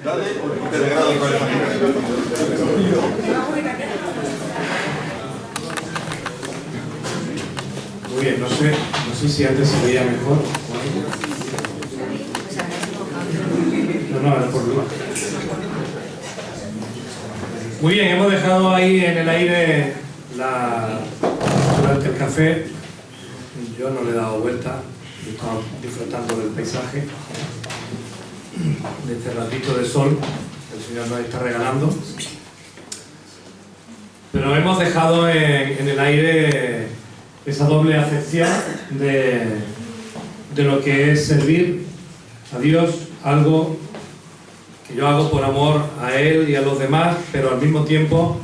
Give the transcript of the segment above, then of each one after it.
Muy bien, no sé si antes se veía mejor. No, era por duda. Muy bien, hemos dejado ahí en el aire durante el café. Yo no le he dado vuelta, he estado disfrutando del paisaje, de este ratito de sol que el Señor nos está regalando. Pero hemos dejado en el aire esa doble acepción de lo que es servir a Dios, algo que yo hago por amor a Él y a los demás, pero al mismo tiempo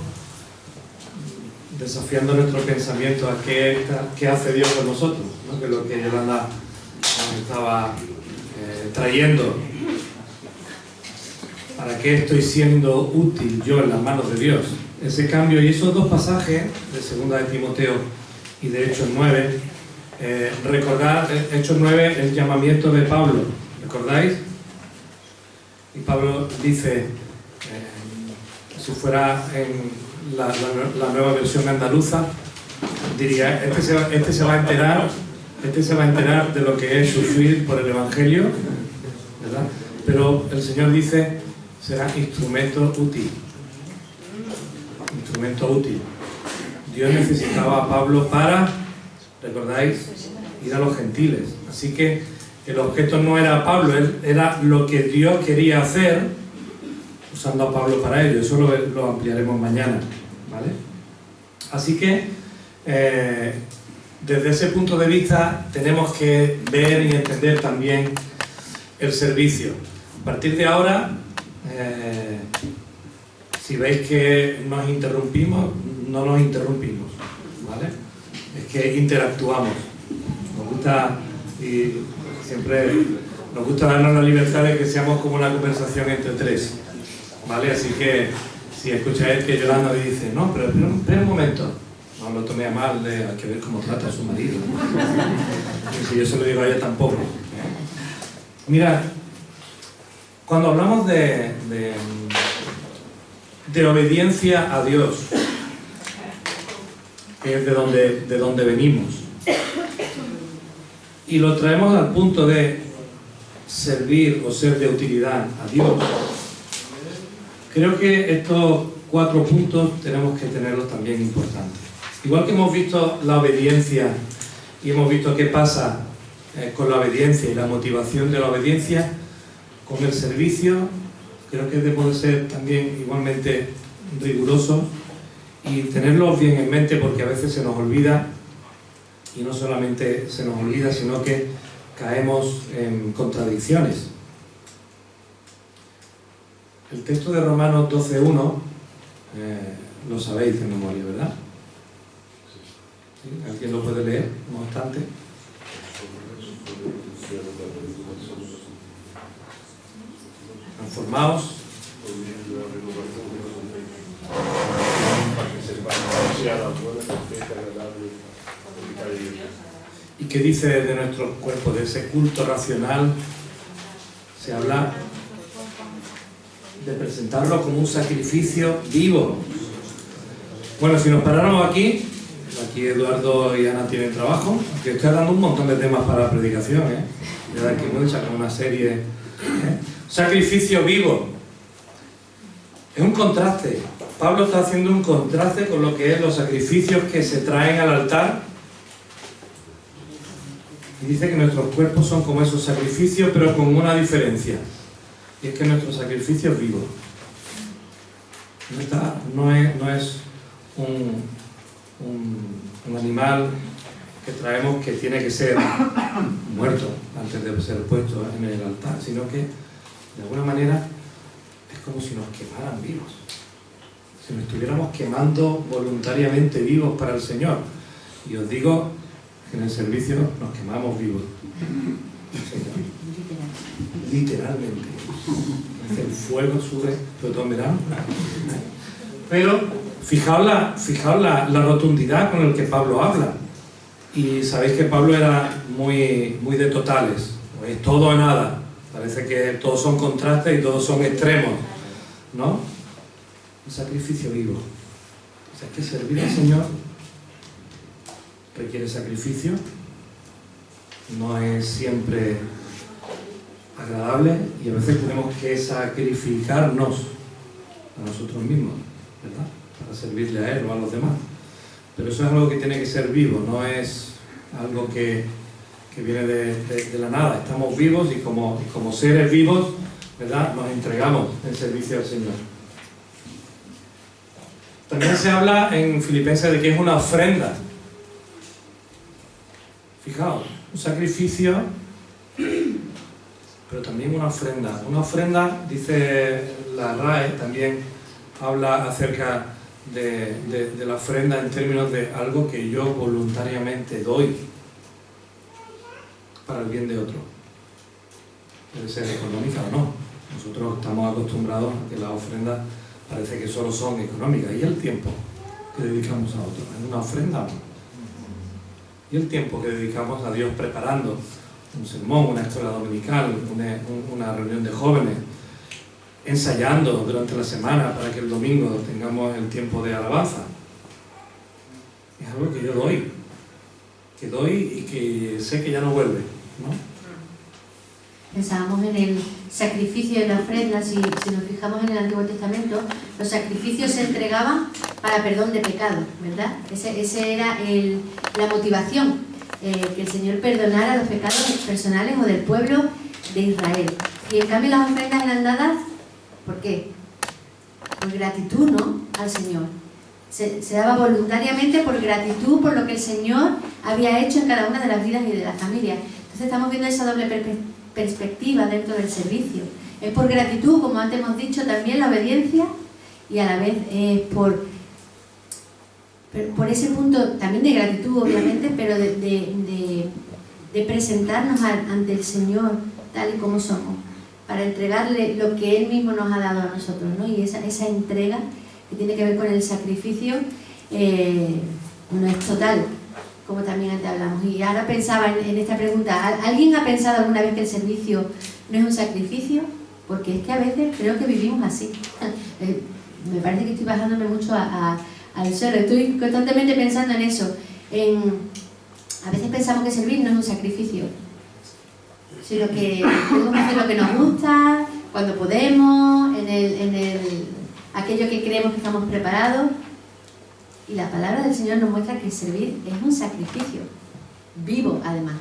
desafiando nuestro pensamiento a qué hace Dios con nosotros, ¿no? Que es lo que Yolanda nos estaba trayendo. ¿Para qué estoy siendo útil yo en las manos de Dios? Ese cambio y esos dos pasajes de 2 de Timoteo y de Hechos 9, recordad Hechos 9, el llamamiento de Pablo, ¿recordáis? Y Pablo dice, si fuera en la nueva versión andaluza, diría, este se va a enterar de lo que es sufrir por el Evangelio, ¿verdad? Pero el Señor dice, será instrumento útil. Instrumento útil. Dios necesitaba a Pablo para, ¿recordáis?, ir a los gentiles. Así que el objeto no era Pablo, era lo que Dios quería hacer usando a Pablo para ello. Eso lo ampliaremos mañana, ¿vale? Así que desde ese punto de vista tenemos que ver y entender también el servicio. A partir de ahora, si veis que nos interrumpimos, no nos interrumpimos, ¿vale? Es que interactuamos. Nos gusta, y siempre nos gusta darnos la libertad de que seamos como una conversación entre tres, ¿vale? Así que si escucháis que Yolanda dice, no, pero espera un momento, no lo tomé a mal, hay que ver cómo trata a su marido. Y si yo se lo digo a ella tampoco. Mira, cuando hablamos de obediencia a Dios, que es de donde venimos, y lo traemos al punto de servir o ser de utilidad a Dios, creo que estos 4 puntos tenemos que tenerlos también importantes. Igual que hemos visto la obediencia y hemos visto qué pasa con la obediencia y la motivación de la obediencia, con el servicio creo que debemos de ser también igualmente rigurosos y tenerlos bien en mente, porque a veces se nos olvida, y no solamente se nos olvida, sino que caemos en contradicciones. El texto de Romanos 12:1 lo sabéis de memoria, ¿verdad? ¿Sí? ¿Alguien lo puede leer, no obstante? Transformaos ¿y qué dice de nuestros cuerpos, de ese culto racional? Se habla de presentarlo como un sacrificio vivo. Bueno, si nos paráramos aquí Eduardo y Ana tienen trabajo, que estoy dando un montón de temas para la predicación, ya de aquí mucha, con una serie, Sacrificio vivo. Es un contraste. Pablo está haciendo un contraste con lo que es los sacrificios que se traen al altar. Y dice que nuestros cuerpos son como esos sacrificios, pero con una diferencia. Y es que nuestro sacrificio es vivo. No es un animal que traemos que tiene que ser muerto antes de ser puesto en el altar, sino que de alguna manera es como si nos quemaran vivos, si nos estuviéramos quemando voluntariamente vivos para el Señor. Y os digo que en el servicio nos quemamos vivos, literalmente. El fuego sube, pero todo en verano. Pero fijaos la rotundidad con el que Pablo habla. Y sabéis que Pablo era muy de totales, es todo o nada. Parece que todos son contrastes y todos son extremos, ¿no? Un sacrificio vivo. O sea, es que servir al Señor requiere sacrificio, no es siempre agradable y a veces tenemos que sacrificarnos a nosotros mismos, ¿verdad? Para servirle a Él o a los demás. Pero eso es algo que tiene que ser vivo, no es algo que viene de la nada. Estamos vivos y como seres vivos, ¿verdad?, nos entregamos en servicio al Señor. También se habla en Filipenses de que es una ofrenda. Fijaos, un sacrificio, pero también una ofrenda. Una ofrenda, dice la RAE, también habla acerca de la ofrenda en términos de algo que yo voluntariamente doy para el bien de otro. Puede ser económica o no. Nosotros estamos acostumbrados a que las ofrendas parece que solo son económicas. ¿Y el tiempo que dedicamos a otros? ¿Es una ofrenda? ¿Y el tiempo que dedicamos a Dios preparando un sermón, una escuela dominical, una reunión de jóvenes, ensayando durante la semana para que el domingo tengamos el tiempo de alabanza? Es algo que yo doy, y que sé que ya no vuelve, ¿no? Pensábamos en el sacrificio de la ofrenda. Si nos fijamos en el Antiguo Testamento, los sacrificios se entregaban para perdón de pecados, ¿verdad? Ese era la motivación, que el Señor perdonara los pecados personales o del pueblo de Israel. Y en cambio las ofrendas eran dadas, ¿por qué? Por gratitud, ¿no?, al Señor. Se daba voluntariamente por gratitud por lo que el Señor había hecho en cada una de las vidas y de las familias. Entonces estamos viendo esa doble perspectiva dentro del servicio. Es por gratitud, como antes hemos dicho, también la obediencia, y a la vez por ese punto también de gratitud, obviamente, pero de presentarnos ante el Señor tal y como somos, para entregarle lo que Él mismo nos ha dado a nosotros, ¿no? Y esa entrega que tiene que ver con el sacrificio no es total, como también antes hablamos. Y ahora pensaba en esta pregunta: ¿alguien ha pensado alguna vez que el servicio no es un sacrificio? Porque es que a veces creo que vivimos así. Me parece que estoy bajándome mucho al suelo. Estoy constantemente pensando en eso. A veces pensamos que servir no es un sacrificio, sino que podemos hacer lo que nos gusta, cuando podemos, aquello que creemos que estamos preparados. Y la palabra del Señor nos muestra que servir es un sacrificio vivo, además,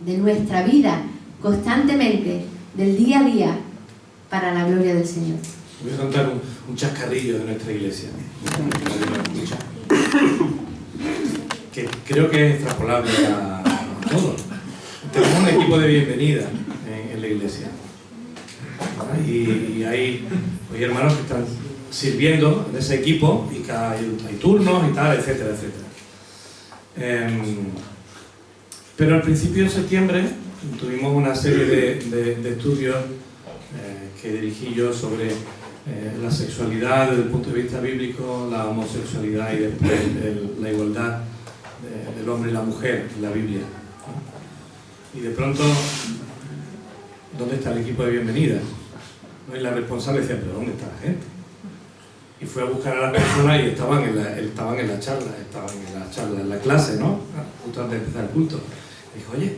de nuestra vida, constantemente, del día a día, para la gloria del Señor. Voy a contar un chascarrillo de nuestra iglesia, que creo que es extrapolable a todos. Tenemos un equipo de bienvenida en la iglesia, y hay hermanos que están sirviendo en ese equipo, y hay turnos y tal, etcétera, etcétera. Pero al principio de septiembre tuvimos una serie de estudios que dirigí yo sobre la sexualidad desde el punto de vista bíblico, la homosexualidad y después la igualdad del hombre y la mujer en la Biblia, ¿no? Y de pronto, ¿dónde está el equipo de bienvenida? ¿No? Y la responsable decía: ¿pero dónde está la gente? Y fui a buscar a las personas y estaban en la charla, en la clase, ¿no? Justo antes de empezar el culto. Y dijo: oye,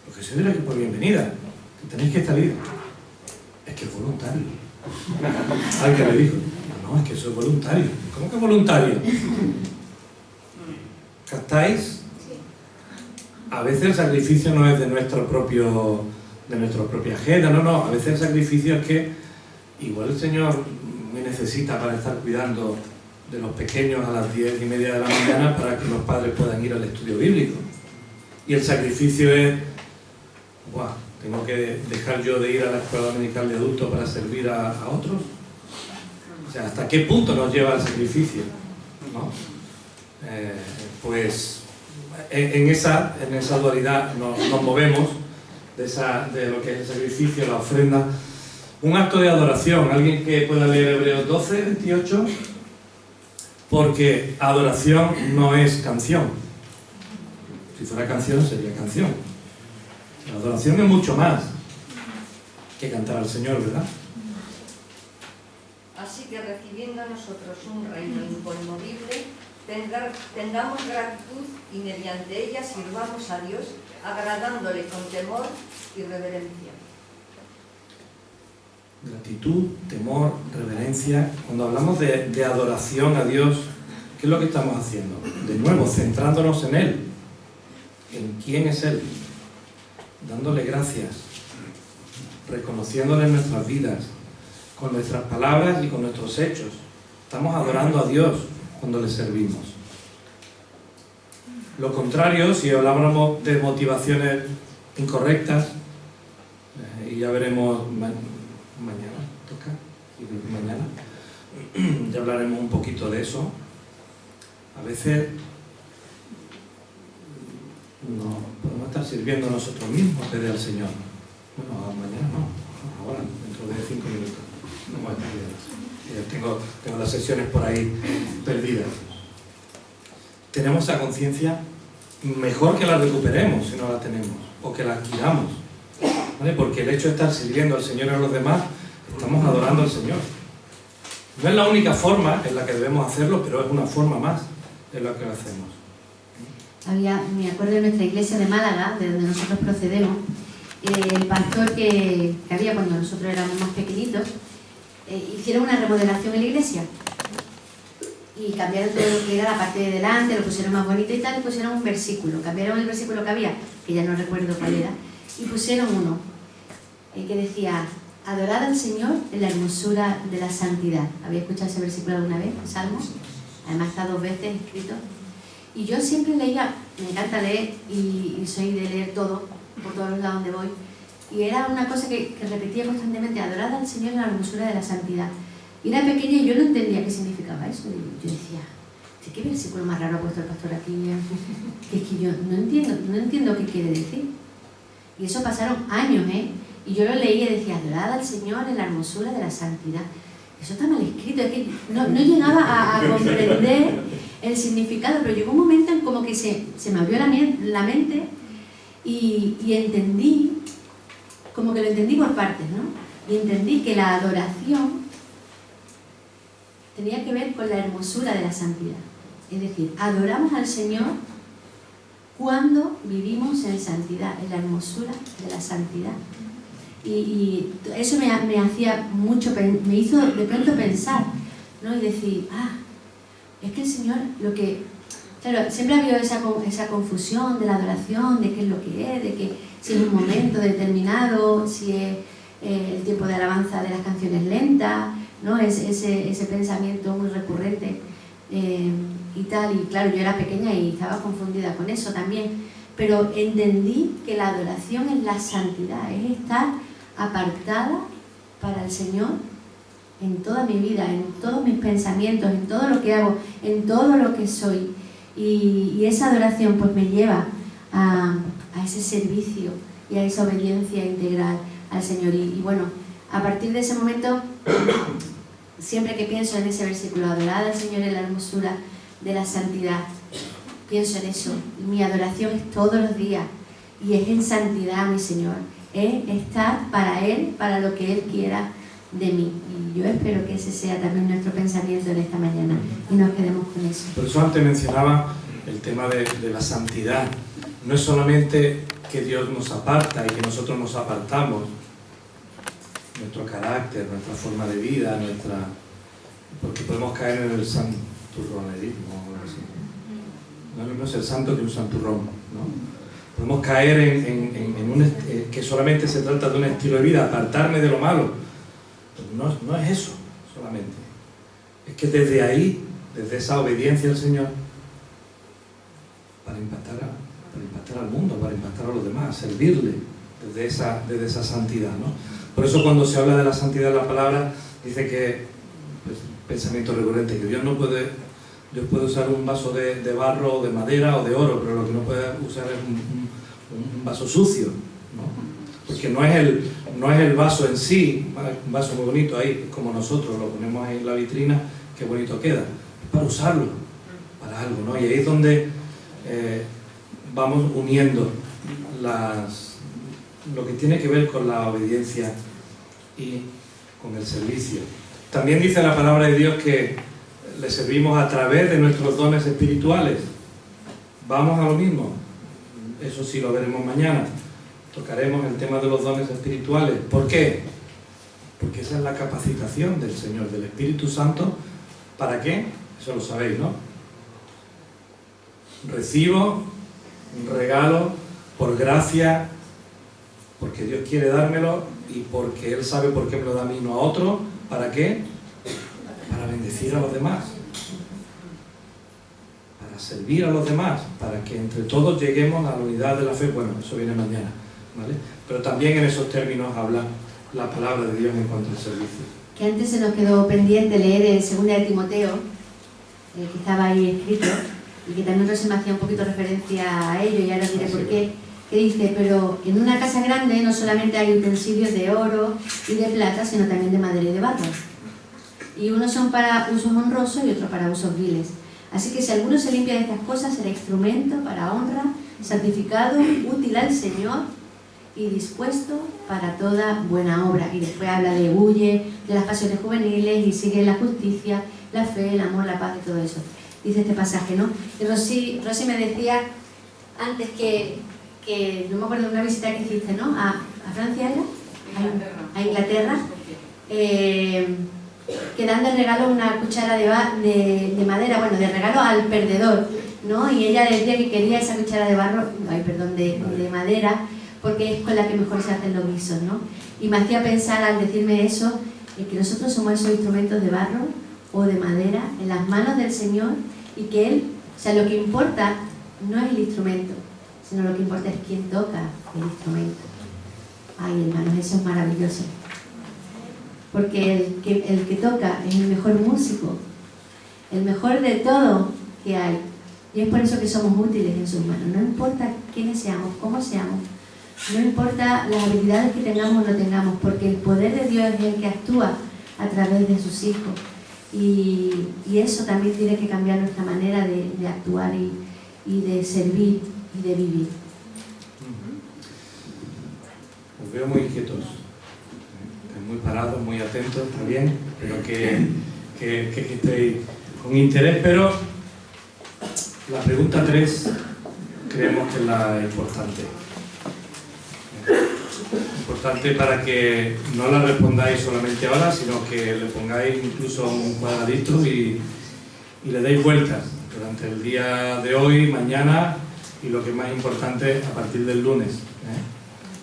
lo que soy del equipo de bienvenida, que tenéis que salir. Es que es voluntario. ¿Sabes qué le dijo? No, es que soy voluntario. ¿Cómo que voluntario? ¿Captáis? A veces el sacrificio no es de nuestra propia agenda, no. A veces el sacrificio es que igual el Señor me necesita para estar cuidando de los pequeños a las 10:30 de la mañana para que los padres puedan ir al estudio bíblico. Y el sacrificio es: ¿tengo que dejar yo de ir a la escuela dominical de adultos para servir a otros? O sea, ¿hasta qué punto nos lleva el sacrificio? ¿No? Pues en esa dualidad nos movemos de lo que es el sacrificio, la ofrenda. Un acto de adoración. ¿Alguien que pueda leer Hebreos 12, 28? Porque adoración no es canción. Si fuera canción, sería canción. La adoración es mucho más. que cantar al Señor, ¿verdad? Así que recibiendo nosotros un reino inconmovible, tengamos gratitud y mediante ella sirvamos a Dios, agradándole con temor y reverencia. Gratitud, temor, reverencia. Cuando hablamos de adoración a Dios, ¿qué es lo que estamos haciendo? De nuevo, centrándonos en Él, en quién es Él, dándole gracias, reconociéndole en nuestras vidas, con nuestras palabras y con nuestros hechos. Estamos adorando a Dios cuando le servimos. Lo contrario, si habláramos de motivaciones incorrectas, y ya veremos mañana, toca, mañana, ya hablaremos un poquito de eso. A veces no podemos estar sirviendo a nosotros mismos en vez del Señor. Bueno, mañana no, ahora, dentro de 5 minutos. No voy a estar bien. Tengo las sesiones por ahí perdidas. Tenemos esa conciencia, mejor que la recuperemos si no la tenemos, o que la adquiramos, ¿vale? Porque el hecho de estar sirviendo al Señor y a los demás, estamos adorando al Señor. No es la única forma en la que debemos hacerlo, pero es una forma más en la que lo hacemos. Me acuerdo de nuestra iglesia de Málaga, de donde nosotros procedemos, el pastor que había cuando nosotros éramos más pequeñitos, hicieron una remodelación en la iglesia y cambiaron todo lo que era la parte de delante, lo pusieron más bonito y tal, y pusieron un versículo, cambiaron el versículo que había, que ya no recuerdo cuál era, y pusieron uno que decía: adorad al Señor en la hermosura de la santidad. ¿Había escuchado ese versículo alguna vez? ¿En Salmos? Además está 2 veces escrito. Y yo siempre leía, me encanta leer y soy de leer todo, por todos los lados donde voy, y era una cosa que repetía constantemente: adorad al Señor en la hermosura de la santidad. Y era pequeña y yo no entendía qué significaba eso. Y yo decía: ¿qué versículo más raro ha puesto el pastor aquí? Que es que yo no entiendo qué quiere decir. Y eso pasaron años, y yo lo leía y decía: adorad al Señor en la hermosura de la santidad. Eso está mal escrito, es que no llegaba a comprender el significado, pero llegó un momento en como que se me abrió la mente y entendí, como que lo entendí por partes, ¿no? Y entendí que la adoración tenía que ver con la hermosura de la santidad. Es decir, adoramos al Señor cuando vivimos en santidad, en la hermosura de la santidad. Y eso me hacía mucho, me hizo de pronto pensar, ¿no? Y decir: es que el Señor, claro, siempre ha habido esa confusión de la adoración, de qué es lo que es, de que si es un momento determinado, si es el tiempo de alabanza de las canciones lentas, ¿no? Ese pensamiento muy recurrente y tal. Y claro, yo era pequeña y estaba confundida con eso también, pero entendí que la adoración es la santidad, es estar apartada para el Señor en toda mi vida, en todos mis pensamientos, en todo lo que hago, en todo lo que soy. Y esa adoración pues me lleva a ese servicio y a esa obediencia integral al Señor. Y bueno, a partir de ese momento, siempre que pienso en ese versículo: adorad al Señor en la hermosura de la santidad, pienso en eso. Mi adoración es todos los días y es en santidad, mi Señor. Es estar para Él, para lo que Él quiera de mí. Y yo espero que ese sea también nuestro pensamiento en esta mañana y nos quedemos con eso. Por eso antes mencionaba el tema de la santidad. No es solamente que Dios nos aparta y que nosotros nos apartamos, nuestro carácter, nuestra forma de vida, porque podemos caer en el santurronerismo o algo así. No es el santo que un santurrón, ¿no? Podemos caer en que solamente se trata de un estilo de vida, apartarme de lo malo. Pero no es eso solamente. Es que desde ahí, desde esa obediencia al Señor, para impactar al mundo, para impactar a los demás, servirle desde esa santidad, ¿no? Por eso cuando se habla de la santidad en la palabra, dice que, pues, pensamiento recurrente, que Dios puede usar un vaso de barro o de madera o de oro, pero lo que no puede usar es un vaso sucio, ¿no? Porque no es el vaso en sí, ¿vale? Un vaso muy bonito ahí, como nosotros lo ponemos ahí en la vitrina, qué bonito queda, es para usarlo, para algo, ¿no? Y ahí es donde vamos uniendo lo que tiene que ver con la obediencia y con el servicio. También dice la palabra de Dios que le servimos a través de nuestros dones espirituales. Vamos a lo mismo. Eso sí lo veremos mañana. Tocaremos el tema de los dones espirituales. ¿Por qué? Porque esa es la capacitación del Señor, del Espíritu Santo. ¿Para qué? Eso lo sabéis, ¿no? Recibo un regalo por gracia, porque Dios quiere dármelo y porque Él sabe por qué me lo da a mí, no a otro. ¿Para qué? Para bendecir a los demás. Para servir a los demás, para que entre todos lleguemos a la unidad de la fe. Bueno, eso viene mañana, ¿vale? Pero también en esos términos habla la palabra de Dios en cuanto al servicio. Que antes se nos quedó pendiente leer el 2 de Timoteo, que estaba ahí escrito, y que también Rosy me hacía un poquito referencia a ello, y ahora diré por qué. Que dice, pero en una casa grande no solamente hay utensilios de oro y de plata, sino también de madera y de barro. Y unos son para usos honrosos y otros para usos viles. Así que si alguno se limpia de estas cosas, será instrumento para honra, santificado, útil al Señor y dispuesto para toda buena obra. Y después habla de huye, de las pasiones juveniles, y sigue la justicia, la fe, el amor, la paz y todo eso. Dice este pasaje, ¿no? Y Rosy me decía antes que no me acuerdo de una visita que hiciste, ¿no? A Francia, ¿era? A Inglaterra. Que dan de regalo una cuchara de madera, bueno, de regalo al perdedor, ¿no? Y ella decía que quería esa cuchara de madera, porque es con la que mejor se hacen los guisos, ¿no? Y me hacía pensar al decirme eso, que nosotros somos esos instrumentos de barro o de madera en las manos del Señor, y que Él, o sea, lo que importa no es el instrumento, sino lo que importa es quién toca el instrumento. Ay, hermanos, eso es maravilloso. Porque el que toca es el mejor músico, el mejor de todo que hay. Y es por eso que somos útiles en sus manos. No importa quiénes seamos, cómo seamos, no importa las habilidades que tengamos o no tengamos, porque el poder de Dios es el que actúa a través de sus hijos. Y eso también tiene que cambiar nuestra manera de actuar y de servir y de vivir. Os veo muy inquietos, muy parados, muy atentos, está bien, pero que estéis con interés, pero la pregunta 3 creemos que es la importante. Importante para que no la respondáis solamente ahora, sino que le pongáis incluso un cuadradito y le deis vueltas durante el día de hoy, mañana y lo que es más importante a partir del lunes,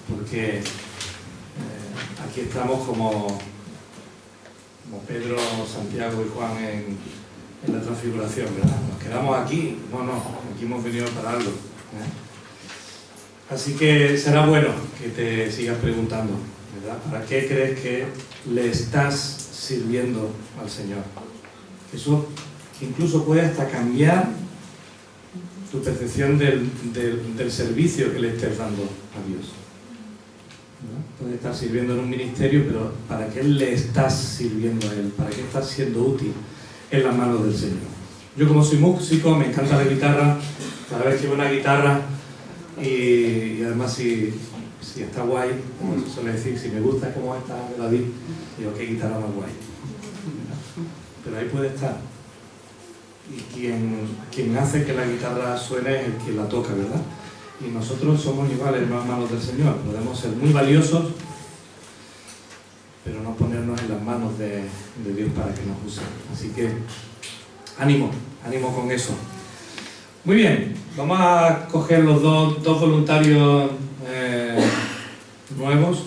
porque aquí estamos como Pedro, Santiago y Juan en la transfiguración, ¿verdad? Nos quedamos aquí, no, aquí hemos venido para algo, Así que será bueno que te sigas preguntando, ¿verdad? ¿Para qué crees que le estás sirviendo al Señor? Eso incluso puede hasta cambiar tu percepción del servicio que le estés dando a Dios. Puede estar sirviendo en un ministerio, pero ¿para qué le estás sirviendo a Él? ¿Para qué estás siendo útil en las manos del Señor? Yo, como soy músico, me encanta la guitarra. Cada vez que veo una guitarra y además si está guay, como se suele decir, si me gusta como está David, digo, qué guitarra más guay. Pero ahí puede estar. Y quien hace que la guitarra suene es el que la toca, ¿verdad? Y nosotros somos iguales en las manos del Señor. Podemos ser muy valiosos, pero no ponernos en las manos de Dios para que nos use. Así que ánimo con eso. Muy bien, vamos a coger los dos voluntarios nuevos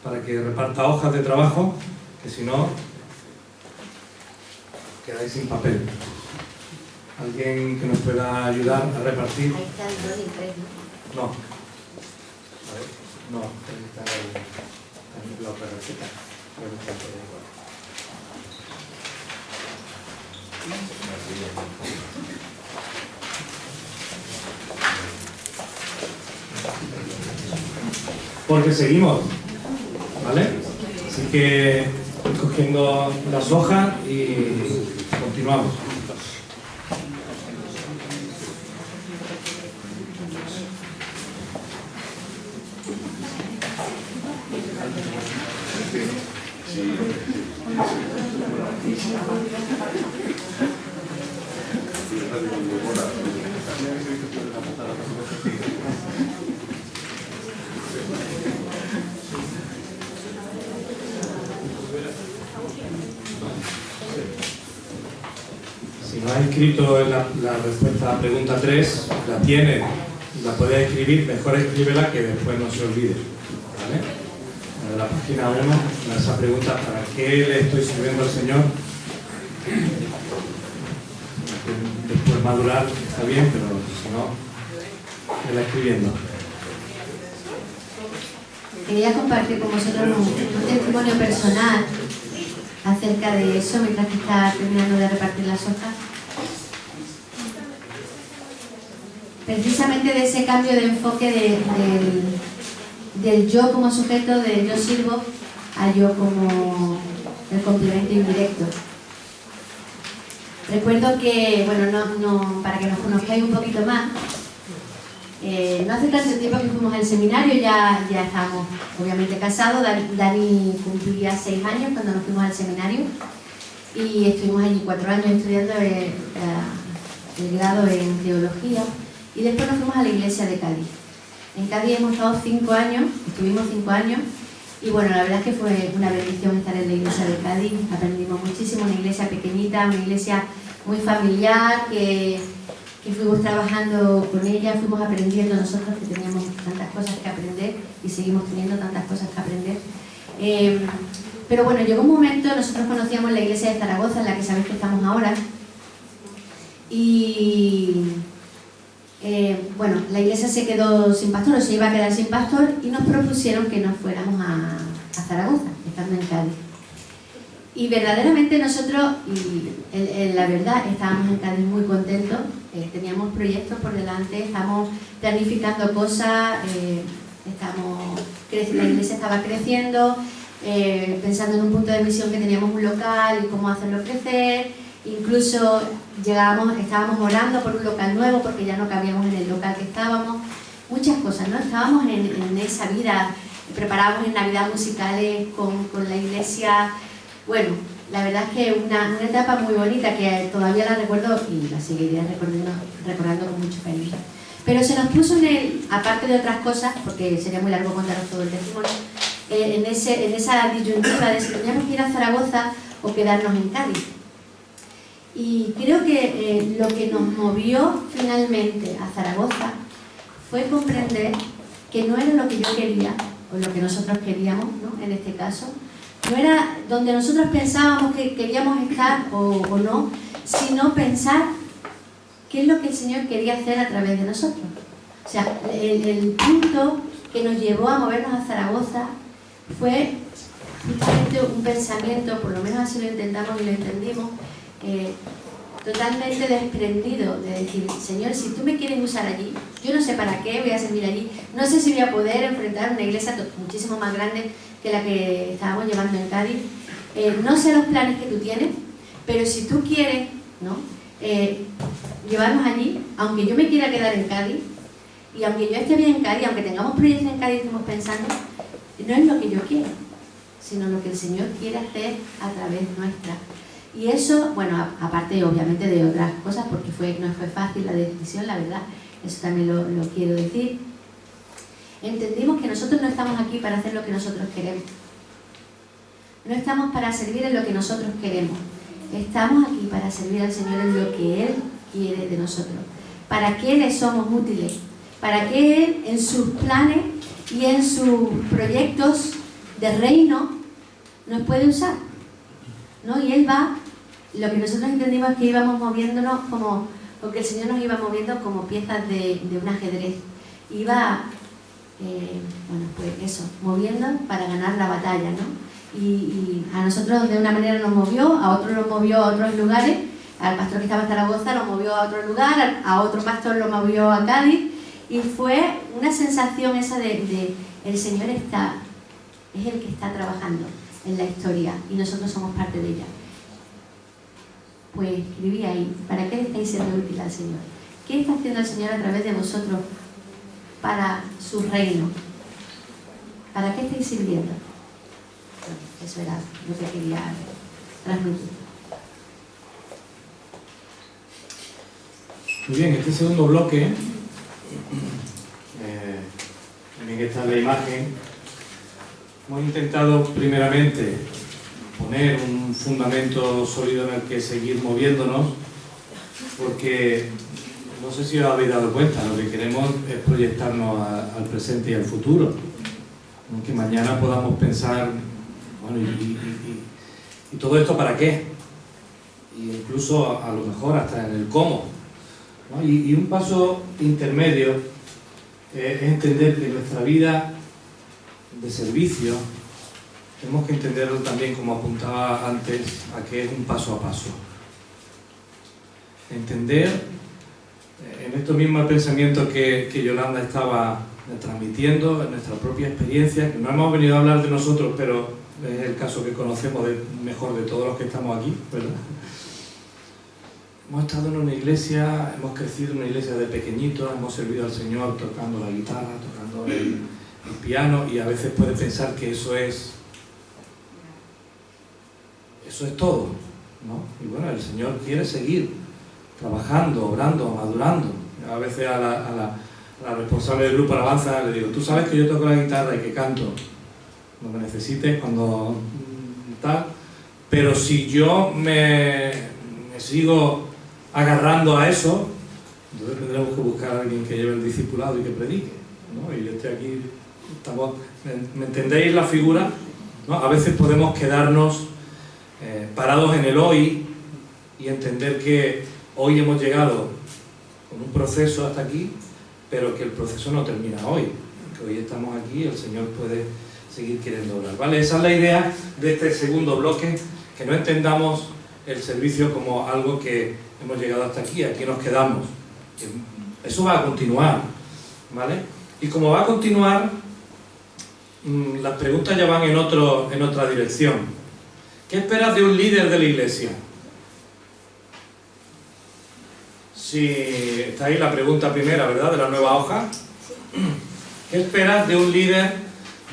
para que reparta hojas de trabajo, que si no quedáis sin papel. ¿Alguien que nos pueda ayudar a repartir? Ahí está el 2 y el 3, ¿no? No. A ver, no, ahí está la otra receta. Porque seguimos, ¿vale? Así que voy cogiendo las hojas y continuamos. Sí. Si no ha escrito la respuesta a la pregunta 3, la tiene, la puede escribir, mejor escríbela que después no se olvide, ¿vale? En la página 1, esa pregunta, ¿para qué le estoy sirviendo al Señor? Después madurar está bien, pero si no, me la escribiendo. Quería compartir con vosotros un testimonio personal acerca de eso mientras que está terminando de repartir las hojas. Precisamente de ese cambio de enfoque del yo como sujeto, de yo sirvo, a yo como el complemento indirecto. Recuerdo que, bueno, para que nos conozcáis un poquito más, no hace tanto tiempo que fuimos al seminario, ya estábamos obviamente casados. Dani cumplía 6 años cuando nos fuimos al seminario y estuvimos allí 4 años estudiando el grado en teología y después nos fuimos a la iglesia de Cádiz. En Cádiz hemos estado 5 años, estuvimos 5 años y bueno, la verdad es que fue una bendición estar en la iglesia de Cádiz. Aprendimos muchísimo, una iglesia pequeñita, una iglesia muy familiar que fuimos trabajando con ella, fuimos aprendiendo nosotros, que teníamos tantas cosas que aprender y seguimos teniendo tantas cosas que aprender. Pero bueno, llegó un momento, nosotros conocíamos la iglesia de Zaragoza, en la que sabéis que estamos ahora, y bueno, la iglesia se quedó sin pastor, o se iba a quedar sin pastor, y nos propusieron que nos fuéramos a Zaragoza, estando en Cádiz. Y verdaderamente nosotros, la verdad, estábamos en Cádiz muy contentos, teníamos proyectos por delante, estábamos planificando cosas, la iglesia estaba creciendo, pensando en un punto de visión que teníamos un local y cómo hacerlo crecer. Incluso estábamos orando por un local nuevo porque ya no cabíamos en el local que estábamos. Muchas cosas, ¿no? Estábamos en esa vida, preparábamos en Navidad musicales con la iglesia. Bueno, la verdad es que una etapa muy bonita que todavía la recuerdo y la seguiré recordando con mucho cariño. Pero se nos puso aparte de otras cosas, porque sería muy largo contaros todo el testimonio, en esa disyuntiva de si teníamos que ir a Zaragoza o quedarnos en Cádiz. Y creo que lo que nos movió finalmente a Zaragoza fue comprender que no era lo que yo quería, o lo que nosotros queríamos, ¿no? En este caso, no era donde nosotros pensábamos que queríamos estar o no, sino pensar qué es lo que el Señor quería hacer a través de nosotros. O sea, el punto que nos llevó a movernos a Zaragoza fue justamente un pensamiento, por lo menos así lo intentamos y lo entendimos, totalmente desprendido de decir: Señor, si tú me quieres usar allí, yo no sé para qué voy a servir allí, no sé si voy a poder enfrentar una iglesia muchísimo más grande que la que estábamos llevando en Cádiz, no sé los planes que tú tienes, pero si tú quieres, ¿no? Llevarnos allí, aunque yo me quiera quedar en Cádiz y aunque yo esté bien en Cádiz, aunque tengamos proyectos en Cádiz, estemos pensando, no es lo que yo quiero, sino lo que el Señor quiere hacer a través nuestra. Y eso, bueno, aparte obviamente de otras cosas, porque no fue fácil la decisión, la verdad, eso también lo quiero decir. Entendimos que nosotros no estamos aquí para hacer lo que nosotros queremos. No estamos para servir en lo que nosotros queremos. Estamos aquí para servir al Señor en lo que Él quiere de nosotros. Para que le somos útiles. Para que Él, en sus planes y en sus proyectos de reino, nos puede usar, ¿no? Y Él va, lo que nosotros entendimos es que íbamos moviéndonos o que el Señor nos iba moviendo como piezas de un ajedrez. Iba, bueno, pues eso, moviendo para ganar la batalla, ¿no? Y a nosotros de una manera nos movió, a otros nos movió a otros lugares, al pastor que estaba en Zaragoza lo movió a otro lugar, a otro pastor lo movió a Cádiz, y fue una sensación esa de el Señor es el que está trabajando en la historia y nosotros somos parte de ella. Pues escribí ahí: ¿para qué le estáis siendo útil al Señor? ¿Qué está haciendo el Señor a través de vosotros para su reino? ¿Para qué estáis sirviendo? Bueno, eso era lo que quería transmitir. Muy bien, este segundo bloque, también está la imagen. Hemos intentado primeramente poner un fundamento sólido en el que seguir moviéndonos, porque no sé si os habéis dado cuenta, lo que queremos es proyectarnos al presente y al futuro, que mañana podamos pensar, bueno, ¿y todo esto para qué? Y incluso a lo mejor hasta en el cómo, ¿no? Y un paso intermedio es entender que nuestra vida de servicio tenemos que entenderlo también, como apuntaba antes, a que es un paso a paso. Entender en estos mismos pensamientos que Yolanda estaba transmitiendo, en nuestra propia experiencia, que no hemos venido a hablar de nosotros, pero es el caso que conocemos mejor de todos los que estamos aquí, ¿verdad? Hemos estado en una iglesia, hemos crecido en una iglesia de pequeñitos, hemos servido al Señor tocando la guitarra, tocando el piano, y a veces puede pensar que eso es todo, ¿no? Y bueno, el Señor quiere seguir trabajando, obrando, madurando. A veces a la responsable del grupo Alabanza le digo, tú sabes que yo toco la guitarra y que canto cuando me necesites, cuando tal, pero si yo me sigo agarrando a eso, entonces tendremos que buscar a alguien que lleve el discipulado y que predique, ¿no? Y yo estoy aquí, ¿me entendéis la figura? ¿No? A veces podemos quedarnos parados en el hoy y entender que hoy hemos llegado con un proceso hasta aquí, pero que el proceso no termina hoy, que hoy estamos aquí y el Señor puede seguir queriendo obrar, ¿vale? Esa es la idea de este segundo bloque, que no entendamos el servicio como algo que hemos llegado hasta aquí, aquí nos quedamos. Eso va a continuar, ¿vale? Y como va a continuar, las preguntas ya van en otra dirección. ¿Qué esperas de un líder de la iglesia? Si está ahí la pregunta primera, ¿verdad? De la nueva hoja. ¿Qué esperas de un líder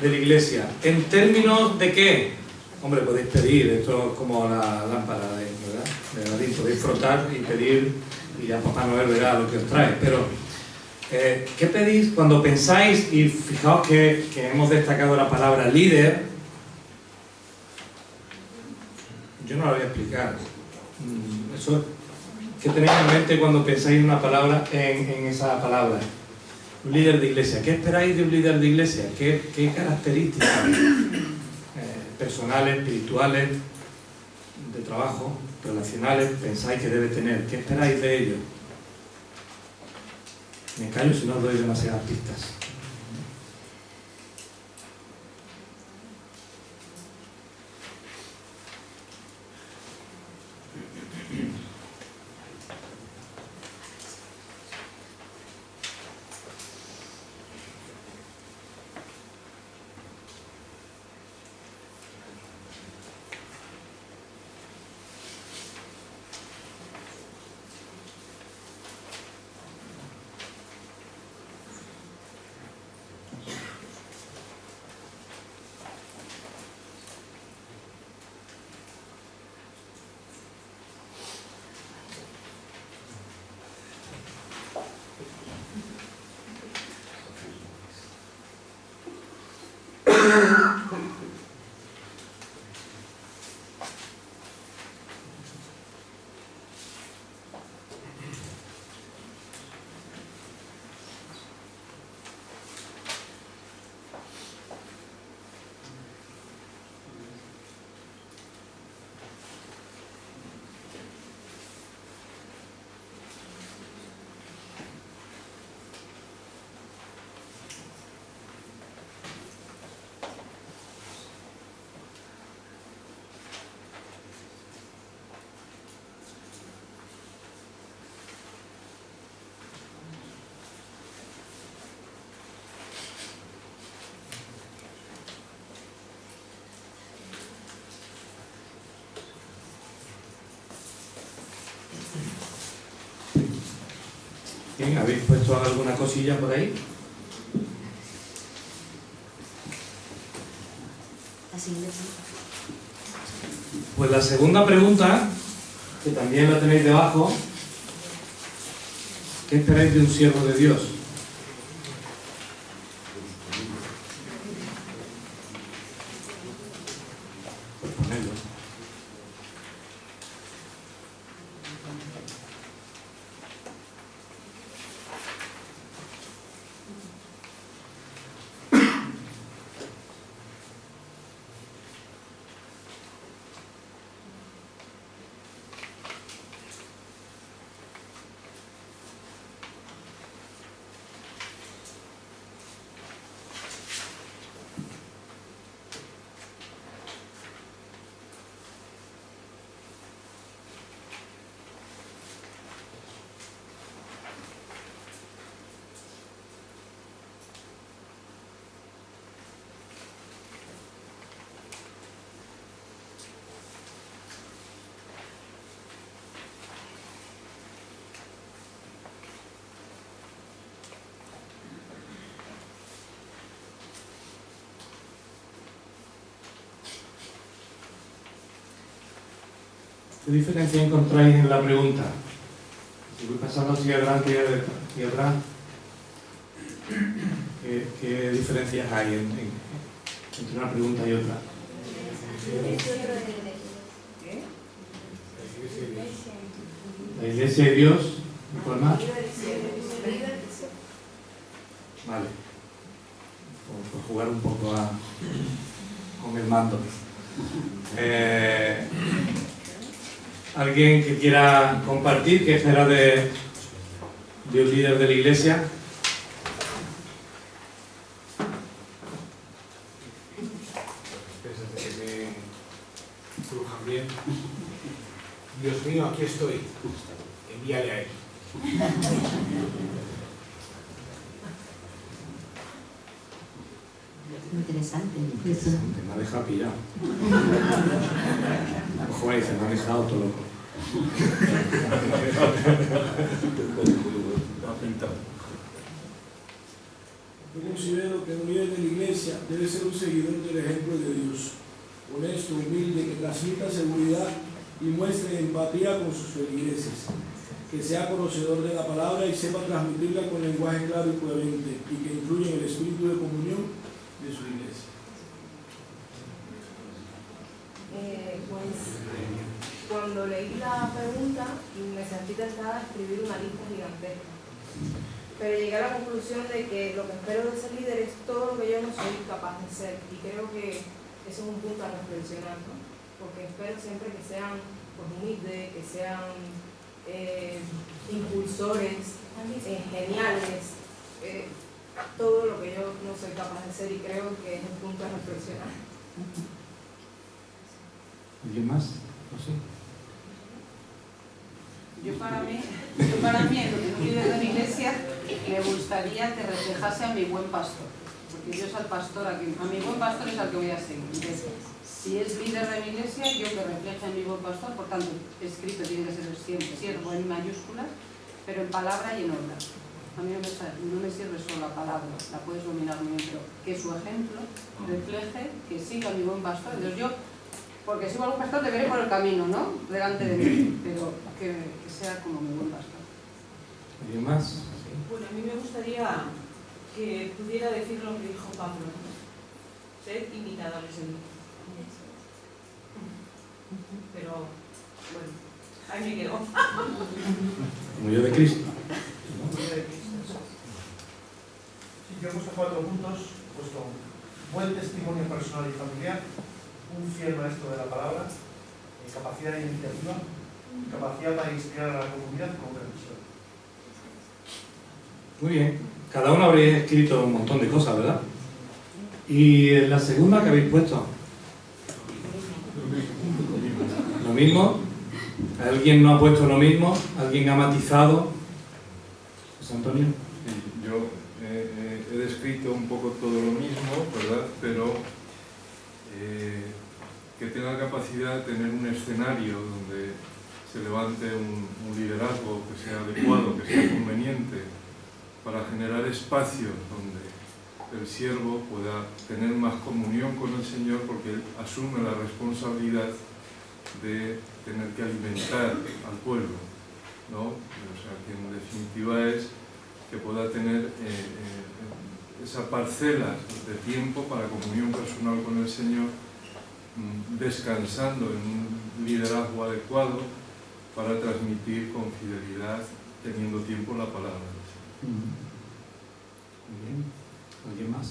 de la iglesia? ¿En términos de qué? Hombre, podéis pedir, esto es como la lámpara, ¿verdad? De Aladín, podéis frotar y pedir, y ya Papá Noel verá lo que os trae. Pero, ¿qué pedís cuando pensáis? Y fijaos que hemos destacado la palabra líder. Yo no la voy a explicar. Eso, ¿qué tenéis en mente cuando pensáis una palabra en esa palabra? Un líder de iglesia. ¿Qué esperáis de un líder de iglesia? ¿Qué características personales, espirituales, de trabajo, relacionales pensáis que debe tener? ¿Qué esperáis de ello? Me callo si no os doy demasiadas pistas. Bien, ¿habéis puesto alguna cosilla por ahí? Pues la segunda pregunta, que también la tenéis debajo, ¿Qué esperáis de un siervo de Dios? Pues ponedlo. ¿Qué diferencia encontráis en la pregunta? Si voy pasando hacia adelante y atrás, ¿qué diferencias hay entre una pregunta y otra? La Iglesia de Dios, ¿y cuál más? Vale. Por jugar un poco con el mando. ¿Alguien que quiera compartir qué espera de un líder de la Iglesia? Desde que me crujan bien. Dios mío, aquí estoy. Envíale a él. Interesante. Me ha dejado pillado. Ojo ahí, se me ha dejado todo loco. Yo considero que un líder de la Iglesia debe ser un seguidor del ejemplo de Dios, honesto, humilde, que transmita seguridad y muestre empatía con sus feligreses, que sea conocedor de la palabra y sepa transmitirla con lenguaje claro y coherente, y que influya en el espíritu de comunión de su Iglesia. Pues cuando leí la pregunta me sentí tentada a escribir una lista gigantesca, pero llegué a la conclusión de que lo que espero de ese líder es todo lo que yo no soy capaz de ser, y creo que eso es un punto a reflexionar, ¿no? Porque espero siempre que sean pues, humildes, que sean impulsores, geniales, todo lo que yo no soy capaz de ser, y creo que es un punto a reflexionar. ¿Alguien más? No sé. Yo para mí, en lo que un líder de la Iglesia, me gustaría que reflejase a mi buen pastor, porque yo soy el pastor a mi buen pastor es al que voy a seguir. Entonces, si es líder de mi Iglesia, yo que refleje a mi buen pastor, por tanto, escrito tiene que ser siempre siervo en mayúsculas, pero en palabra y en obra. A mí no me sirve solo la palabra, la puedes dominar muy bien, pero que su ejemplo refleje que siga a mi buen pastor. Entonces yo, porque sigo a algún pastor, te veré por el camino, ¿no? Delante de mí, pero que sea como mi buen pastor. ¿Alguien más? Bueno, a mí me gustaría que pudiera decir lo que dijo Pablo, ¿no? Sed imitadores de mí. Pero, bueno, ahí me quedo. Como yo de Cristo. Sí, yo he puesto 4 puntos, he puesto buen testimonio personal y familiar, un fiel maestro de la palabra, capacidad de iniciativa, capacidad para inspirar a la comunidad con previsión. Muy bien. Cada uno habréis escrito un montón de cosas, ¿verdad? ¿Y en la segunda que habéis puesto? ¿Lo mismo? ¿Alguien no ha puesto lo mismo? ¿Alguien ha matizado? José Antonio. Sí, yo he descrito un poco todo lo mismo, ¿verdad? Pero que tenga capacidad de tener un escenario donde se levante un liderazgo que sea adecuado, que sea conveniente, para generar espacios donde el siervo pueda tener más comunión con el Señor, porque él asume la responsabilidad de tener que alimentar al pueblo. ¿no? O sea, que en definitiva es que pueda tener esa parcela de tiempo para comunión personal con el Señor, descansando en un liderazgo adecuado para transmitir con fidelidad, teniendo tiempo la palabra del Señor. Muy bien. ¿Alguien más?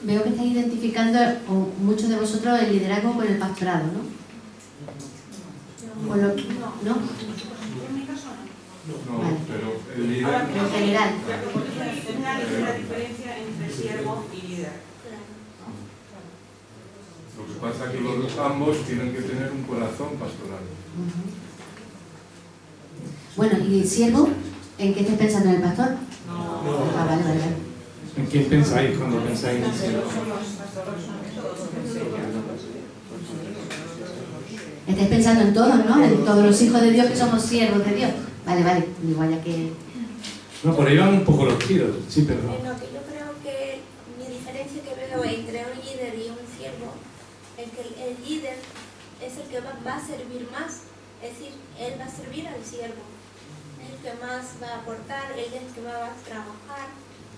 Veo que estáis identificando, o muchos de vosotros, el liderazgo con el pastorado, ¿no? ¿No? En mi caso no. No, Vale. pero el líder... En general. Una ligera diferencia entre siervo y líder. Lo que pasa es que ambos tienen que tener un corazón pastoral. Bueno, ¿y siervo? ¿En qué estáis pensando? ¿En el pastor? No. Ah, vale, vale. ¿En quién pensáis cuando pensáis en siervo? Estáis pensando en todos, ¿no? En todos los hijos de Dios que somos siervos de Dios. Vale, vale, igual ya que... No, por ahí van un poco los tiros. Sí, perdón. No, que yo creo que mi diferencia que veo entre un líder y un siervo es que el líder es el que va a servir más, es decir, él va a servir al siervo, es el que más va a aportar, él es el que va a trabajar,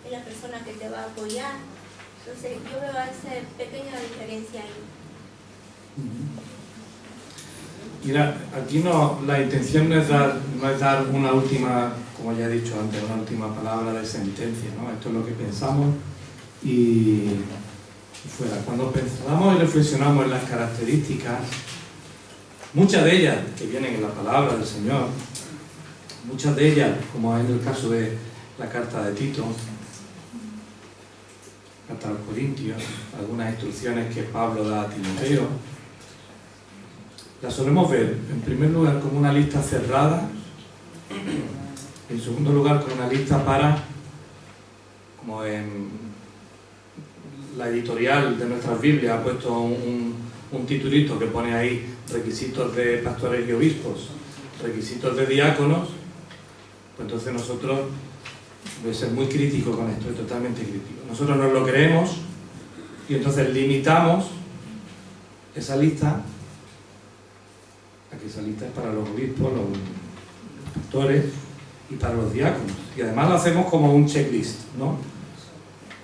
es la persona que te va a apoyar. Entonces yo veo esa pequeña diferencia ahí. Mira, aquí no, la intención no es dar una última, como ya he dicho antes, una última palabra de sentencia, ¿no? Esto es lo que pensamos y fuera. Cuando pensamos y reflexionamos en las características, muchas de ellas que vienen en la palabra del Señor, muchas de ellas, como en el caso de la carta de Tito, carta a los Corintios, algunas instrucciones que Pablo da a Timoteo, la solemos ver, en primer lugar, como una lista cerrada, en segundo lugar, como una lista para, como en la editorial de nuestras Biblias ha puesto un titulito que pone ahí requisitos de pastores y obispos, requisitos de diáconos, pues entonces nosotros, voy a ser muy crítico con esto, totalmente crítico, nosotros nos lo creemos y entonces limitamos esa lista. Aquí esa lista es para los obispos, los pastores y para los diáconos. Y además lo hacemos como un checklist, ¿no?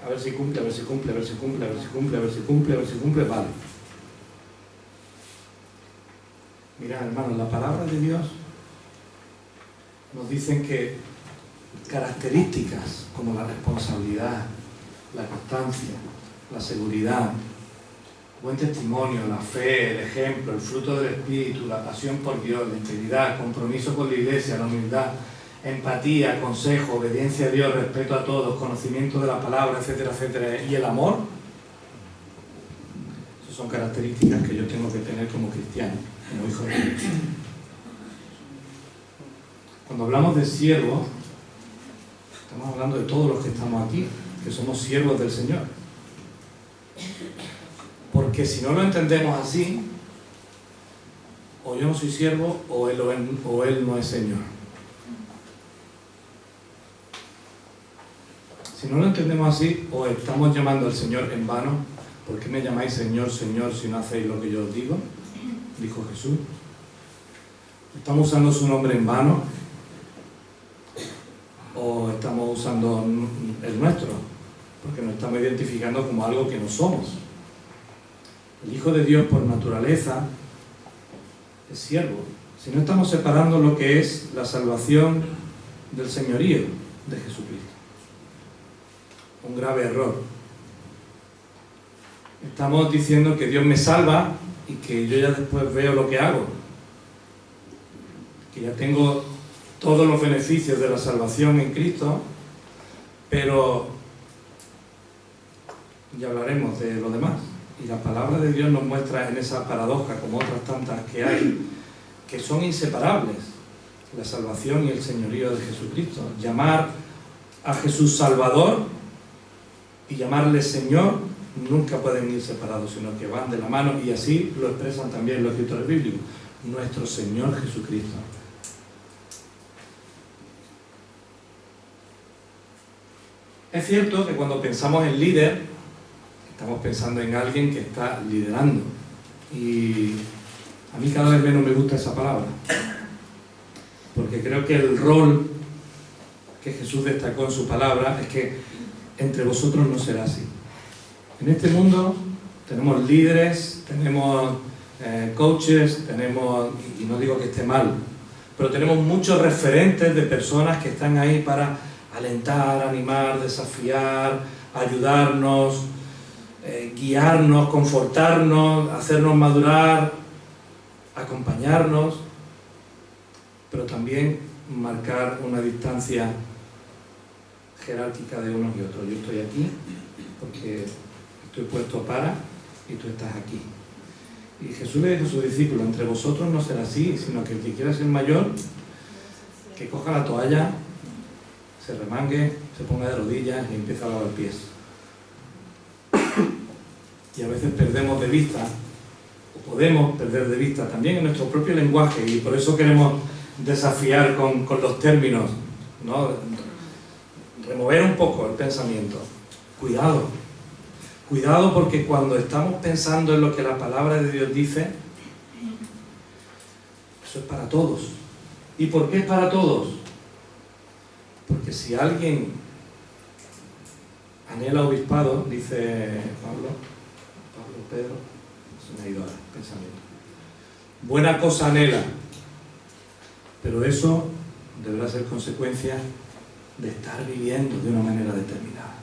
A ver si cumple, a ver si cumple, a ver si cumple, a ver si cumple, a ver si cumple, a ver si cumple, vale. Mirad, hermanos, la palabra de Dios nos dicen que características como la responsabilidad, la constancia, la seguridad, buen testimonio, la fe, el ejemplo, el fruto del Espíritu, la pasión por Dios, la integridad, compromiso con la Iglesia, la humildad, empatía, consejo, obediencia a Dios, respeto a todos, conocimiento de la palabra, etcétera, etcétera, y el amor, esas son características que yo tengo que tener como cristiano, como hijo de Dios. Cuando hablamos de siervos, estamos hablando de todos los que estamos aquí, que somos siervos del Señor. Porque si no lo entendemos así, o yo no soy siervo, o él no es Señor. Si no lo entendemos así, o estamos llamando al Señor en vano, ¿por qué me llamáis Señor, Señor, si no hacéis lo que yo os digo? Dijo Jesús. ¿Estamos usando su nombre en vano? ¿O estamos usando el nuestro? Porque nos estamos identificando como algo que no somos. El Hijo de Dios por naturaleza es siervo. Si no estamos separando lo que es la salvación del señorío de Jesucristo. Un grave error. Estamos diciendo que Dios me salva y que yo ya después veo lo que hago. Que ya tengo todos los beneficios de la salvación en Cristo, pero ya hablaremos de lo demás. Y la palabra de Dios nos muestra en esa paradoja, como otras tantas que hay, que son inseparables, la salvación y el señorío de Jesucristo. Llamar a Jesús Salvador y llamarle Señor nunca pueden ir separados, sino que van de la mano, y así lo expresan también los escritores bíblicos, nuestro Señor Jesucristo. Es cierto que cuando pensamos en líder, estamos pensando en alguien que está liderando. Y A mí cada vez menos me gusta esa palabra, porque creo que el rol que Jesús destacó en su palabra es que entre vosotros no será así. En este mundo tenemos líderes, tenemos coaches, tenemos, y no digo que esté mal, pero tenemos muchos referentes de personas que están ahí para alentar, animar, desafiar, ayudarnos, guiarnos, confortarnos, hacernos madurar, acompañarnos, pero también marcar una distancia jerárquica de unos y otros. Yo estoy aquí porque estoy puesto para y tú estás aquí. Y Jesús le dijo a sus discípulos, entre vosotros no será así, sino que el que quiera ser mayor, que coja la toalla, se remangue, se ponga de rodillas y empiece a lavar pies. Y a veces perdemos de vista, o podemos perder de vista también en nuestro propio lenguaje, y por eso queremos desafiar con los términos, ¿no? Remover un poco el pensamiento. Cuidado. Cuidado, porque cuando estamos pensando en lo que la palabra de Dios dice, eso es para todos. ¿Y por qué es para todos? Porque si alguien anhela obispado, dice Pedro, se me ha ido el pensamiento. Buena cosa anhela, pero eso deberá ser consecuencia de estar viviendo de una manera determinada.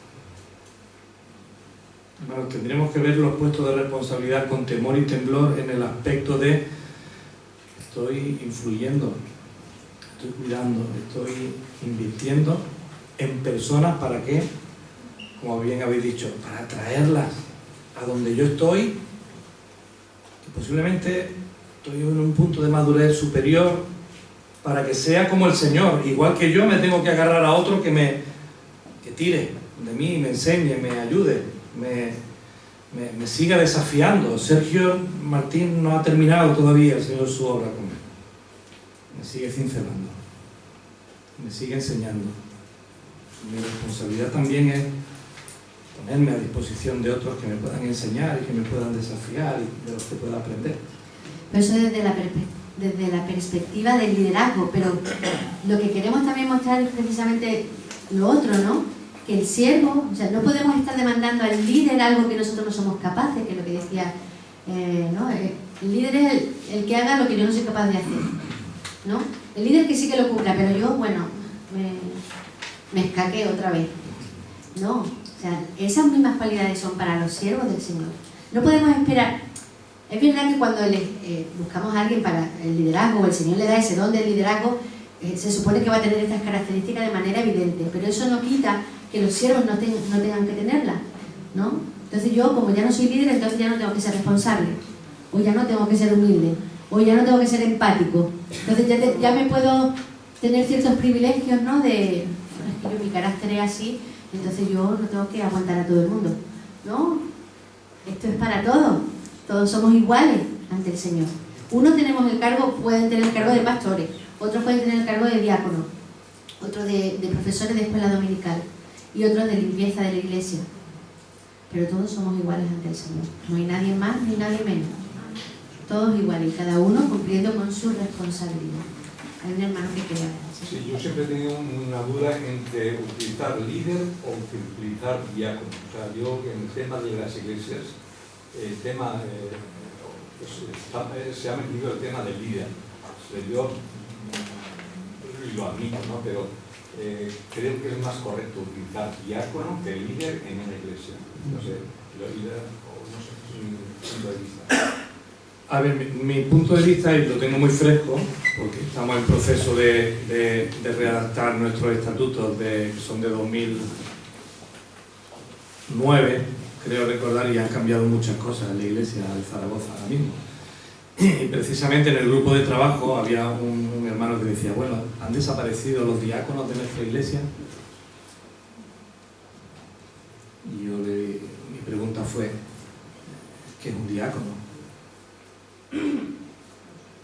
Bueno, tendremos que ver los puestos de responsabilidad con temor y temblor en el aspecto de estoy influyendo, estoy cuidando, estoy invirtiendo en personas. ¿Para qué? Como bien habéis dicho, para traerlas a donde yo estoy, que posiblemente estoy en un punto de madurez superior, para que sea como el Señor. Igual que yo me tengo que agarrar a otro que tire de mí, me enseñe, me ayude, me siga desafiando. Sergio Martín no ha terminado todavía, el Señor, su obra con él. Me sigue cincelando, me sigue enseñando. Mi responsabilidad también es ponerme a disposición de otros que me puedan enseñar y que me puedan desafiar y de los que pueda aprender. Pero eso desde la perspectiva del liderazgo, pero lo que queremos también mostrar es precisamente lo otro, ¿no? Que el siervo, o sea, no podemos estar demandando al líder algo que nosotros no somos capaces, que es lo que decía, ¿no? El líder es el que haga lo que yo no soy capaz de hacer, ¿no? El líder que sí que lo cumpla, pero yo, bueno, me escaqueo otra vez, ¿no? O sea, esas mismas cualidades son para los siervos del Señor. No podemos esperar. Es verdad que cuando buscamos a alguien para el liderazgo, o el Señor le da ese don del liderazgo, se supone que va a tener estas características de manera evidente, pero eso no quita que los siervos no tengan que tenerlas, ¿no? Entonces yo, como ya no soy líder, entonces ya no tengo que ser responsable, o ya no tengo que ser humilde, o ya no tengo que ser empático. Entonces ya me puedo tener ciertos privilegios, ¿no? Es que mi carácter es así, entonces yo no tengo que aguantar a todo el mundo. No, esto es para todos. Todos somos iguales ante el Señor. Unos tenemos el cargo, pueden tener el cargo de pastores, otros pueden tener el cargo de diácono, otros de profesores de escuela dominical y otros de limpieza de la iglesia. Pero todos somos iguales ante el Señor. No hay nadie más ni nadie menos. Todos iguales, y cada uno cumpliendo con su responsabilidad. Hay un hermano que quería ver. Sí, yo siempre he tenido una duda entre utilizar líder o utilizar diácono. O sea, yo en el tema de las iglesias, el tema, se ha metido el tema del líder. O sea, yo lo admito, ¿no? Pero creo que es más correcto utilizar diácono que líder en una iglesia. No sé, lo líder, o no sé, es mi punto de vista. A ver, mi punto de vista, y lo tengo muy fresco, porque estamos en proceso de redactar nuestros estatutos, que son de 2009, creo recordar, y han cambiado muchas cosas en la iglesia de Zaragoza ahora mismo. Y precisamente en el grupo de trabajo había un hermano que decía, bueno, ¿han desaparecido los diáconos de nuestra iglesia? Y mi pregunta fue, ¿qué es un diácono?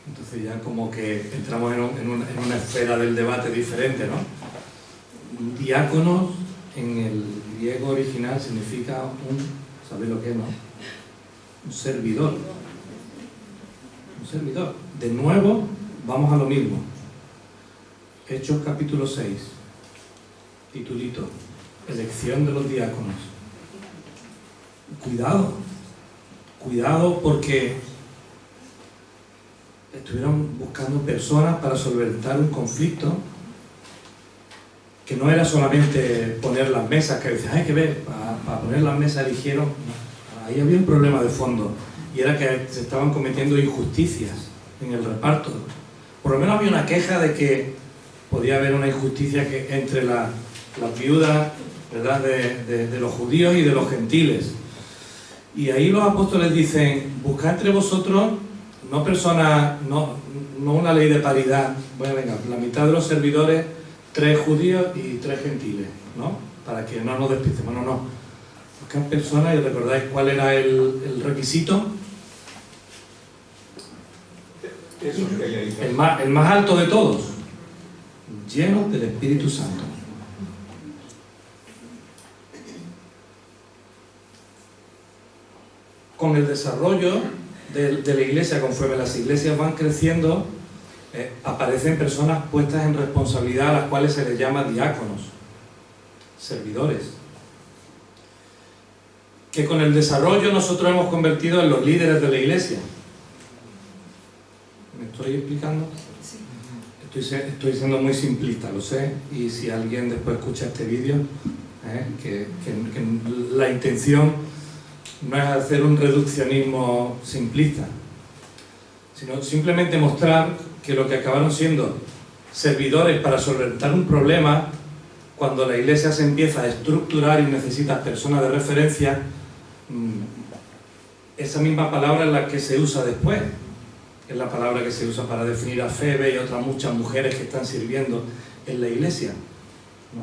Entonces ya como que entramos en una esfera del debate diferente, ¿no? Diácono en el griego original significa ¿sabéis lo que es, no? Un servidor. Un servidor. De nuevo, vamos a lo mismo. Hechos capítulo 6, titulito, elección de los diáconos. Cuidado, cuidado, porque estuvieron buscando personas para solventar un conflicto que no era solamente poner las mesas, que decían, hay que ver, para poner las mesas eligieron. Ahí había un problema de fondo, y era que se estaban cometiendo injusticias en el reparto. Por lo menos había una queja de que podía haber una injusticia entre las viudas, ¿verdad?, de los judíos y de los gentiles. Y ahí los apóstoles dicen, buscad entre vosotros no personas, no una ley de paridad. Bueno, venga, la mitad de los servidores, 3 judíos y 3 gentiles, ¿no? Para que no nos despistemos, no. Buscad personas, y recordáis cuál era el requisito. El más alto de todos, llenos del Espíritu Santo. Con el desarrollo de la iglesia, conforme las iglesias van creciendo, aparecen personas puestas en responsabilidad, a las cuales se les llama diáconos, servidores, que con el desarrollo nosotros hemos convertido en los líderes de la iglesia. ¿Me estoy explicando? Estoy siendo muy simplista, lo sé, y si alguien después escucha este vídeo, que la intención no es hacer un reduccionismo simplista, sino simplemente mostrar que lo que acabaron siendo servidores para solventar un problema, cuando la iglesia se empieza a estructurar y necesita personas de referencia, esa misma palabra es la que se usa después. Es la palabra que se usa para definir a Febe y otras muchas mujeres que están sirviendo en la iglesia, ¿no?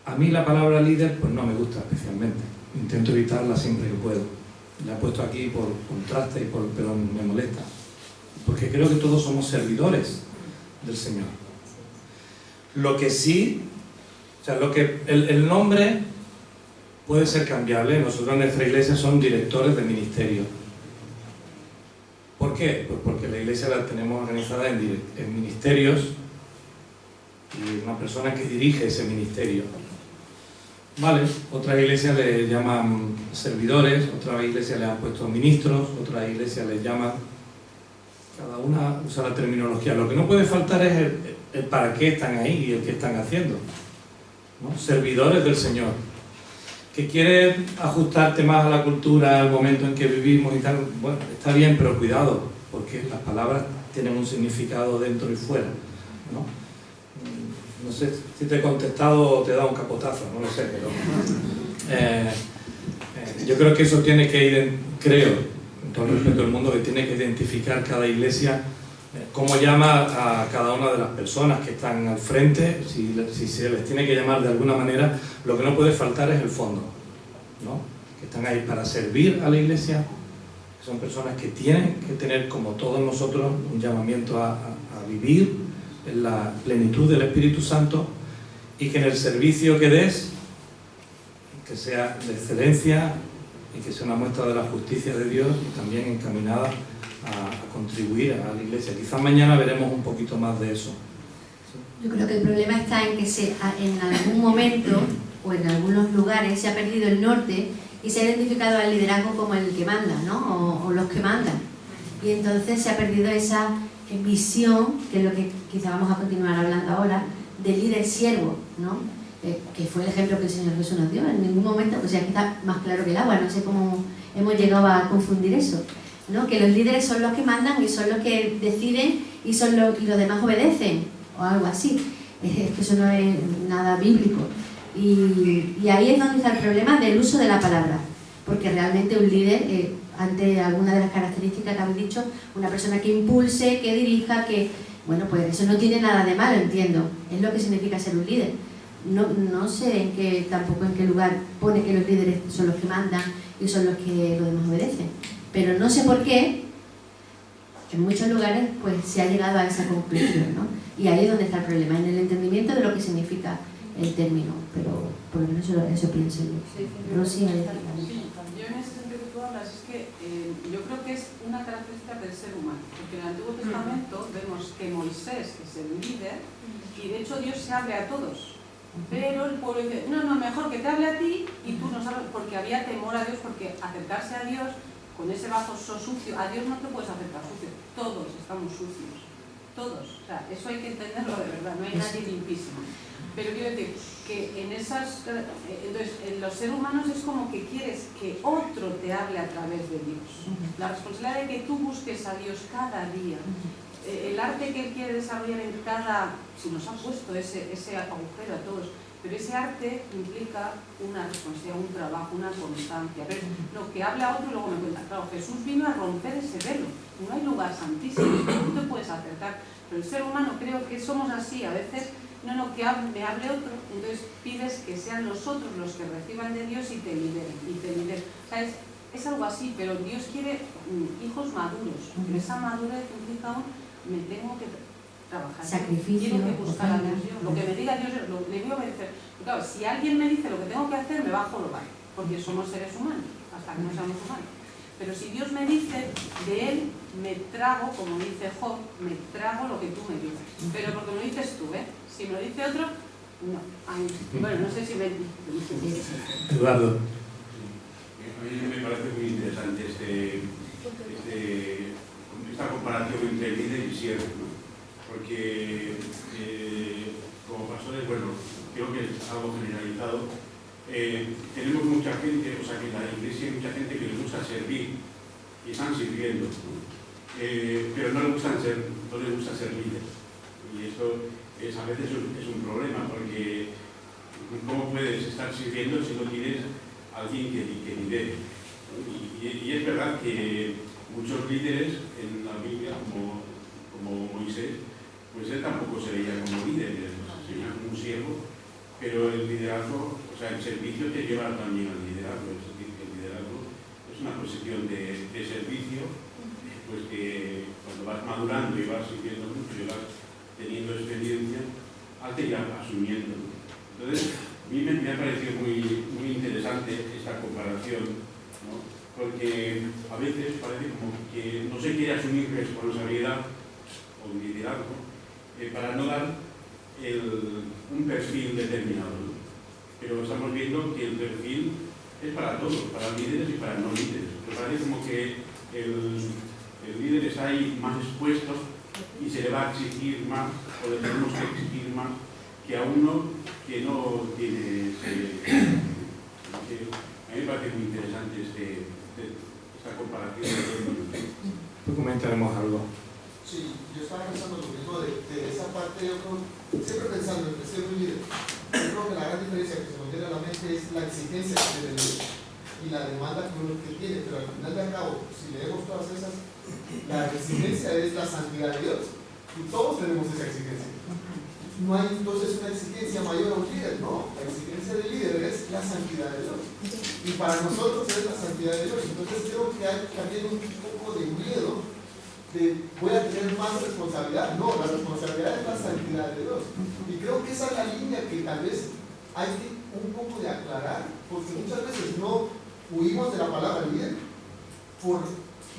A mí la palabra líder pues no me gusta especialmente. Intento evitarla siempre que puedo. La he puesto aquí por contraste, pero me molesta. Porque creo que todos somos servidores del Señor. Lo que sí, o sea, el nombre puede ser cambiable. Nosotros en nuestra iglesia son directores de ministerio. ¿Por qué? Pues porque la iglesia la tenemos organizada en ministerios, y una persona que dirige ese ministerio. Vale, otras iglesias le llaman servidores, otras iglesias le han puesto ministros, otras iglesias les llaman... Cada una usa la terminología. Lo que no puede faltar es el para qué están ahí y el qué están haciendo, ¿no? Servidores del Señor. Que quieres ajustarte más a la cultura, al momento en que vivimos y tal, bueno, está bien, pero cuidado, porque las palabras tienen un significado dentro y fuera, ¿no? No sé si te he contestado o te he dado un capotazo, no lo sé, pero yo creo que eso tiene que creo, con todo el respeto del mundo, que tiene que identificar cada iglesia cómo llama a cada una de las personas que están al frente. Si se les tiene que llamar de alguna manera, lo que no puede faltar es el fondo, ¿no? Que están ahí para servir a la iglesia, que son personas que tienen que tener, como todos nosotros, un llamamiento a vivir en la plenitud del Espíritu Santo, y que en el servicio que des, que sea de excelencia y que sea una muestra de la justicia de Dios, y también encaminada a contribuir a la iglesia. Quizás mañana veremos un poquito más de eso. Yo creo que el problema está en que en algún momento o en algunos lugares se ha perdido el norte y se ha identificado al liderazgo como el que manda, ¿no? O los que mandan. Y entonces se ha perdido esa visión, que es lo que quizá vamos a continuar hablando ahora, de líder siervo, ¿no? Que fue el ejemplo que el Señor Jesús nos dio. En ningún momento, pues aquí está más claro que el agua, no sé cómo hemos llegado a confundir eso, ¿no? Que los líderes son los que mandan y son los que deciden y los demás obedecen, o algo así. Es que eso no es nada bíblico. Y ahí es donde está el problema del uso de la palabra, porque realmente un líder, ante alguna de las características que habéis dicho, una persona que impulse, que dirija, que... Bueno, pues eso no tiene nada de malo, entiendo. Es lo que significa ser un líder. No sé tampoco en qué lugar pone que los líderes son los que mandan y son los que los demás obedecen. Pero no sé por qué, en muchos lugares pues se ha llegado a esa conclusión, ¿no? Y ahí es donde está el problema, en el entendimiento de lo que significa el término. Pero por lo menos eso pienso yo. Sí, Rosy, yo en ese sentido que tú hablas es que yo creo que es una característica del ser humano, porque en el Antiguo Testamento vemos que Moisés es el líder y de hecho Dios se abre a todos, pero el pueblo dice, no, mejor que te hable a ti y tú no sabes, porque había temor a Dios, porque acercarse a Dios con ese bajo sucio, a Dios no te puedes acercar sucio, todos estamos sucios, todos, o sea, eso hay que entenderlo de verdad, no hay nadie limpísimo. Pero quiero decir que en esas, entonces en los seres humanos es como que quieres que otro te hable a través de Dios. La responsabilidad de que tú busques a Dios cada día, el arte que Él quiere desarrollar en cada, si nos ha puesto ese agujero a todos, pero ese arte implica una responsabilidad, un trabajo, una constancia. Pero no, que hable a otro y luego me cuenta. Claro, Jesús vino a romper ese velo. No hay lugar santísimo, tú te puedes acercar. Pero el ser humano creo que somos así, a veces. No, que me hable otro, entonces pides que sean los otros los que reciban de Dios y te lideren, O sea, es algo así, pero Dios quiere hijos maduros, pero esa madurez implica me tengo que trabajar, sacrificio, quiero que buscar a Dios, lo que me diga Dios, le voy a obedecer. Claro, si alguien me dice lo que tengo que hacer, me va a jorobar, porque somos seres humanos, hasta que no seamos humanos. Pero si Dios me dice, de Él me trago, como dice Job, me trago lo que tú me dices. Pero porque me lo dices tú, ¿eh? Si me lo dice otro, no. Ay, bueno, no sé si me... Eduardo. A mí me parece muy interesante esta comparación entre líder y siervo, ¿no? Porque como pastores, bueno, creo que es algo generalizado. Tenemos mucha gente, o sea que en la iglesia hay mucha gente que le gusta servir y están sirviendo, ¿no? Pero no les gusta ser líder. Y esto a veces es un problema, porque ¿cómo puedes estar sirviendo si no tienes alguien que lidere? Y es verdad que muchos líderes en la Biblia, como Moisés, pues él tampoco se veía como líder, se veía como un siervo, pero el liderazgo, o sea, el servicio te lleva también al liderazgo. Es decir, que el liderazgo es una posición de servicio, pues que cuando vas madurando y vas sirviendo mucho y vas teniendo experiencia, has de ir asumiendo. Entonces, a mí me ha parecido muy interesante esta comparación, ¿no? Porque a veces parece como que no se quiere asumir responsabilidad o liderazgo para no dar un perfil determinado, ¿no? Pero estamos viendo que el perfil es para todos, para líderes y para no líderes. Me parece como que el líder está ahí más expuesto y se le va a exigir más, o le tenemos que exigir más que a uno que no tiene a mí me parece muy interesante esta comparación. Tú comentaremos algo. Sí, yo estaba pensando lo mismo de esa parte, yo creo, siempre pensando en el ser un líder. Yo creo que la gran diferencia que se nos viene a la mente es la exigencia que tiene el líder y la demanda que uno tiene, pero al final de cabo, si leemos todas esas, la exigencia es la santidad de Dios y todos tenemos esa exigencia. No hay entonces una exigencia mayor a un líder, no, la exigencia del líder es la santidad de Dios y para nosotros es la santidad de Dios. Entonces creo que hay también un poco de miedo de voy a tener más responsabilidad. No, la responsabilidad es la santidad de Dios y creo que esa es la línea que tal vez hay que un poco de aclarar, porque muchas veces no huimos de la palabra líder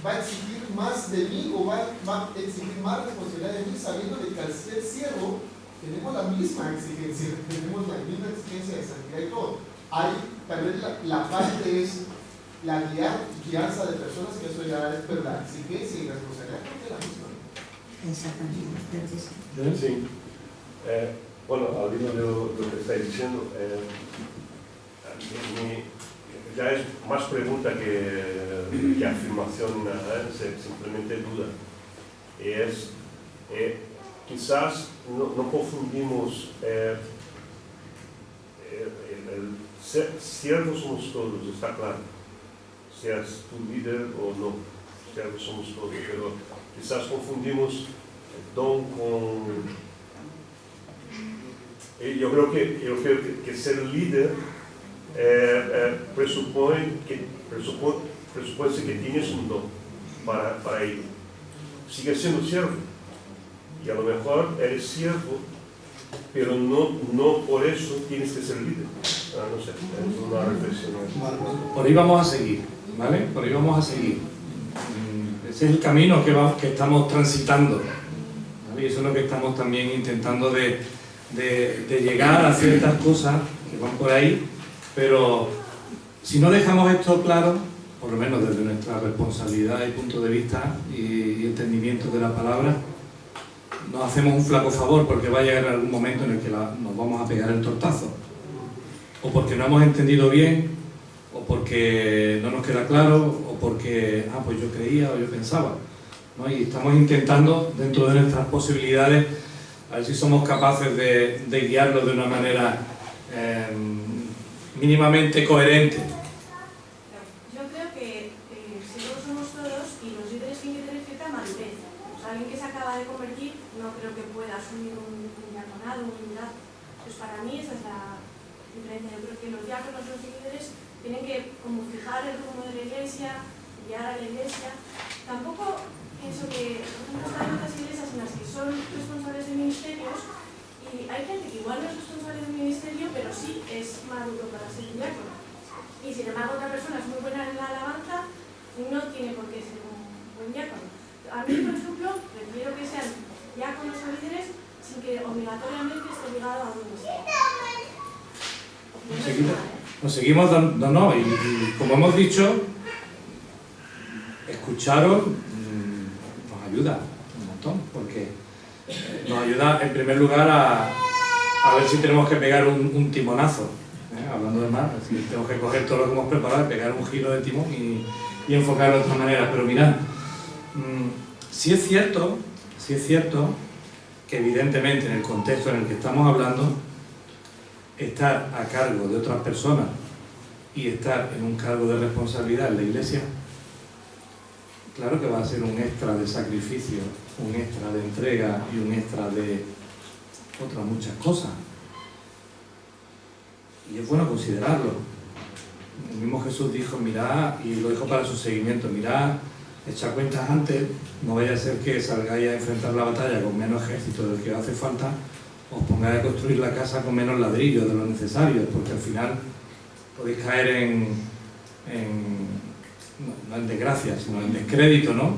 va a exigir más de mí o va a exigir más responsabilidad de mí, sabiendo de que al ser siervo tenemos la misma exigencia, tenemos la misma exigencia de santidad y todo. Hay, tal vez la parte es la guianza de personas, que eso ya es, pero la exigencia y la responsabilidad creo que es la misma. Exactamente. Sí. Bueno, al hilo de lo que estáis diciendo, ya es más pregunta que afirmación, simplemente duda. Quizás no confundimos siervos somos todos, está claro, seas tu líder o no, siervos somos todos, pero quizás confundimos don con... Yo creo que ser líder presupone que tienes un don para ello. Sigue siendo siervo y a lo mejor eres siervo, pero no por eso tienes que ser líder. no sé, es una reflexión. Por ahí vamos a seguir, ¿vale? Por ahí vamos a seguir. Ese es el camino que estamos transitando, ¿vale? Y eso es lo que estamos también intentando de llegar a ciertas cosas que van por ahí, pero si no dejamos esto claro, por lo menos desde nuestra responsabilidad y punto de vista y entendimiento de la palabra, nos hacemos un flaco favor, porque va a llegar algún momento en el que nos vamos a pegar el tortazo, o porque no hemos entendido bien, o porque no nos queda claro, o porque, pues yo creía o yo pensaba, ¿no? Y estamos intentando, dentro de nuestras posibilidades, a ver si somos capaces de guiarlo de una manera mínimamente coherente. Yo creo que si no somos todos, y los líderes tienen que tener cierta madurez. O sea, alguien que se acaba de convertir no creo que pueda asumir un diaconado, un liderazgo. Pues para mí esa es la diferencia. Yo creo que los diáconos, los líderes, tienen que como fijar el rumbo de la iglesia, guiar a la iglesia. Tampoco pienso que, por ejemplo, están otras iglesias en las que son responsables de ministerios y hay gente que igual no es responsable de un ministerio, pero sí es maduro para ser diácono. Y sin embargo otra persona es muy buena en la alabanza, no tiene por qué ser un buen diácono. A mí, por ejemplo, prefiero que sean diáconos o líderes sin que obligatoriamente esté ligado a un ministerio. Nos seguimos dando, y como hemos dicho, escucharos nos ayuda un montón, porque nos ayuda en primer lugar a ver si tenemos que pegar un timonazo, hablando de más, es decir, tenemos que coger todo lo que hemos preparado, pegar un giro de timón y enfocarlo de otra manera. Pero mirad, sí es cierto que evidentemente en el contexto en el que estamos hablando, estar a cargo de otras personas y estar en un cargo de responsabilidad en la iglesia, claro que va a ser un extra de sacrificio, un extra de entrega y un extra de otras muchas cosas. Y es bueno considerarlo. El mismo Jesús dijo, mirad, y lo dijo para su seguimiento, mirad, echad cuentas antes, no vaya a ser que salgáis a enfrentar la batalla con menos ejército del que hace falta, os pongáis a construir la casa con menos ladrillos de lo necesario, porque al final podéis caer no en desgracia, sino en descrédito, ¿no?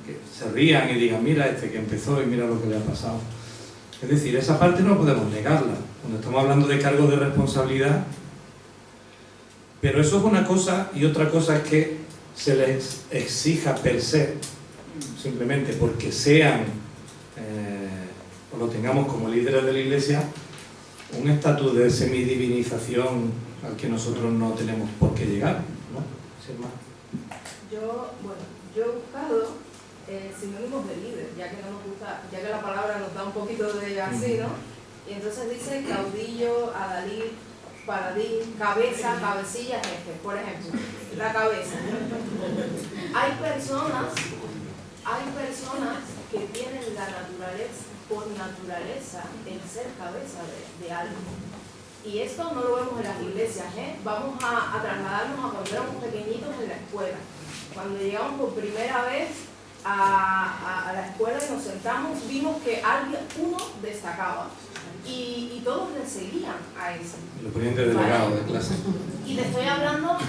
Que se rían y digan, mira este que empezó y mira lo que le ha pasado. Es decir, esa parte no podemos negarla, cuando estamos hablando de cargos de responsabilidad, pero eso es una cosa, y otra cosa es que se les exija per se, simplemente porque sean, o lo tengamos como líderes de la iglesia, un estatus de semidivinización al que nosotros no tenemos por qué llegar, ¿no? Sin más. Yo he buscado sinónimos de líder, ya que no nos gusta, ya que la palabra nos da un poquito de así, ¿no? Y entonces dice caudillo, adalid, paladín, cabeza, cabecilla, jefe. Por ejemplo, la cabeza. Hay personas que tienen la naturaleza, por naturaleza, el ser cabeza de algo. Y esto no lo vemos en las iglesias, ¿eh? Vamos a trasladarnos a cuando éramos pequeñitos en la escuela. Cuando llegamos por primera vez a la escuela y nos sentamos, vimos que uno destacaba y todos le seguían a ese. Lo ponían de delegado de clase. Y te estoy hablando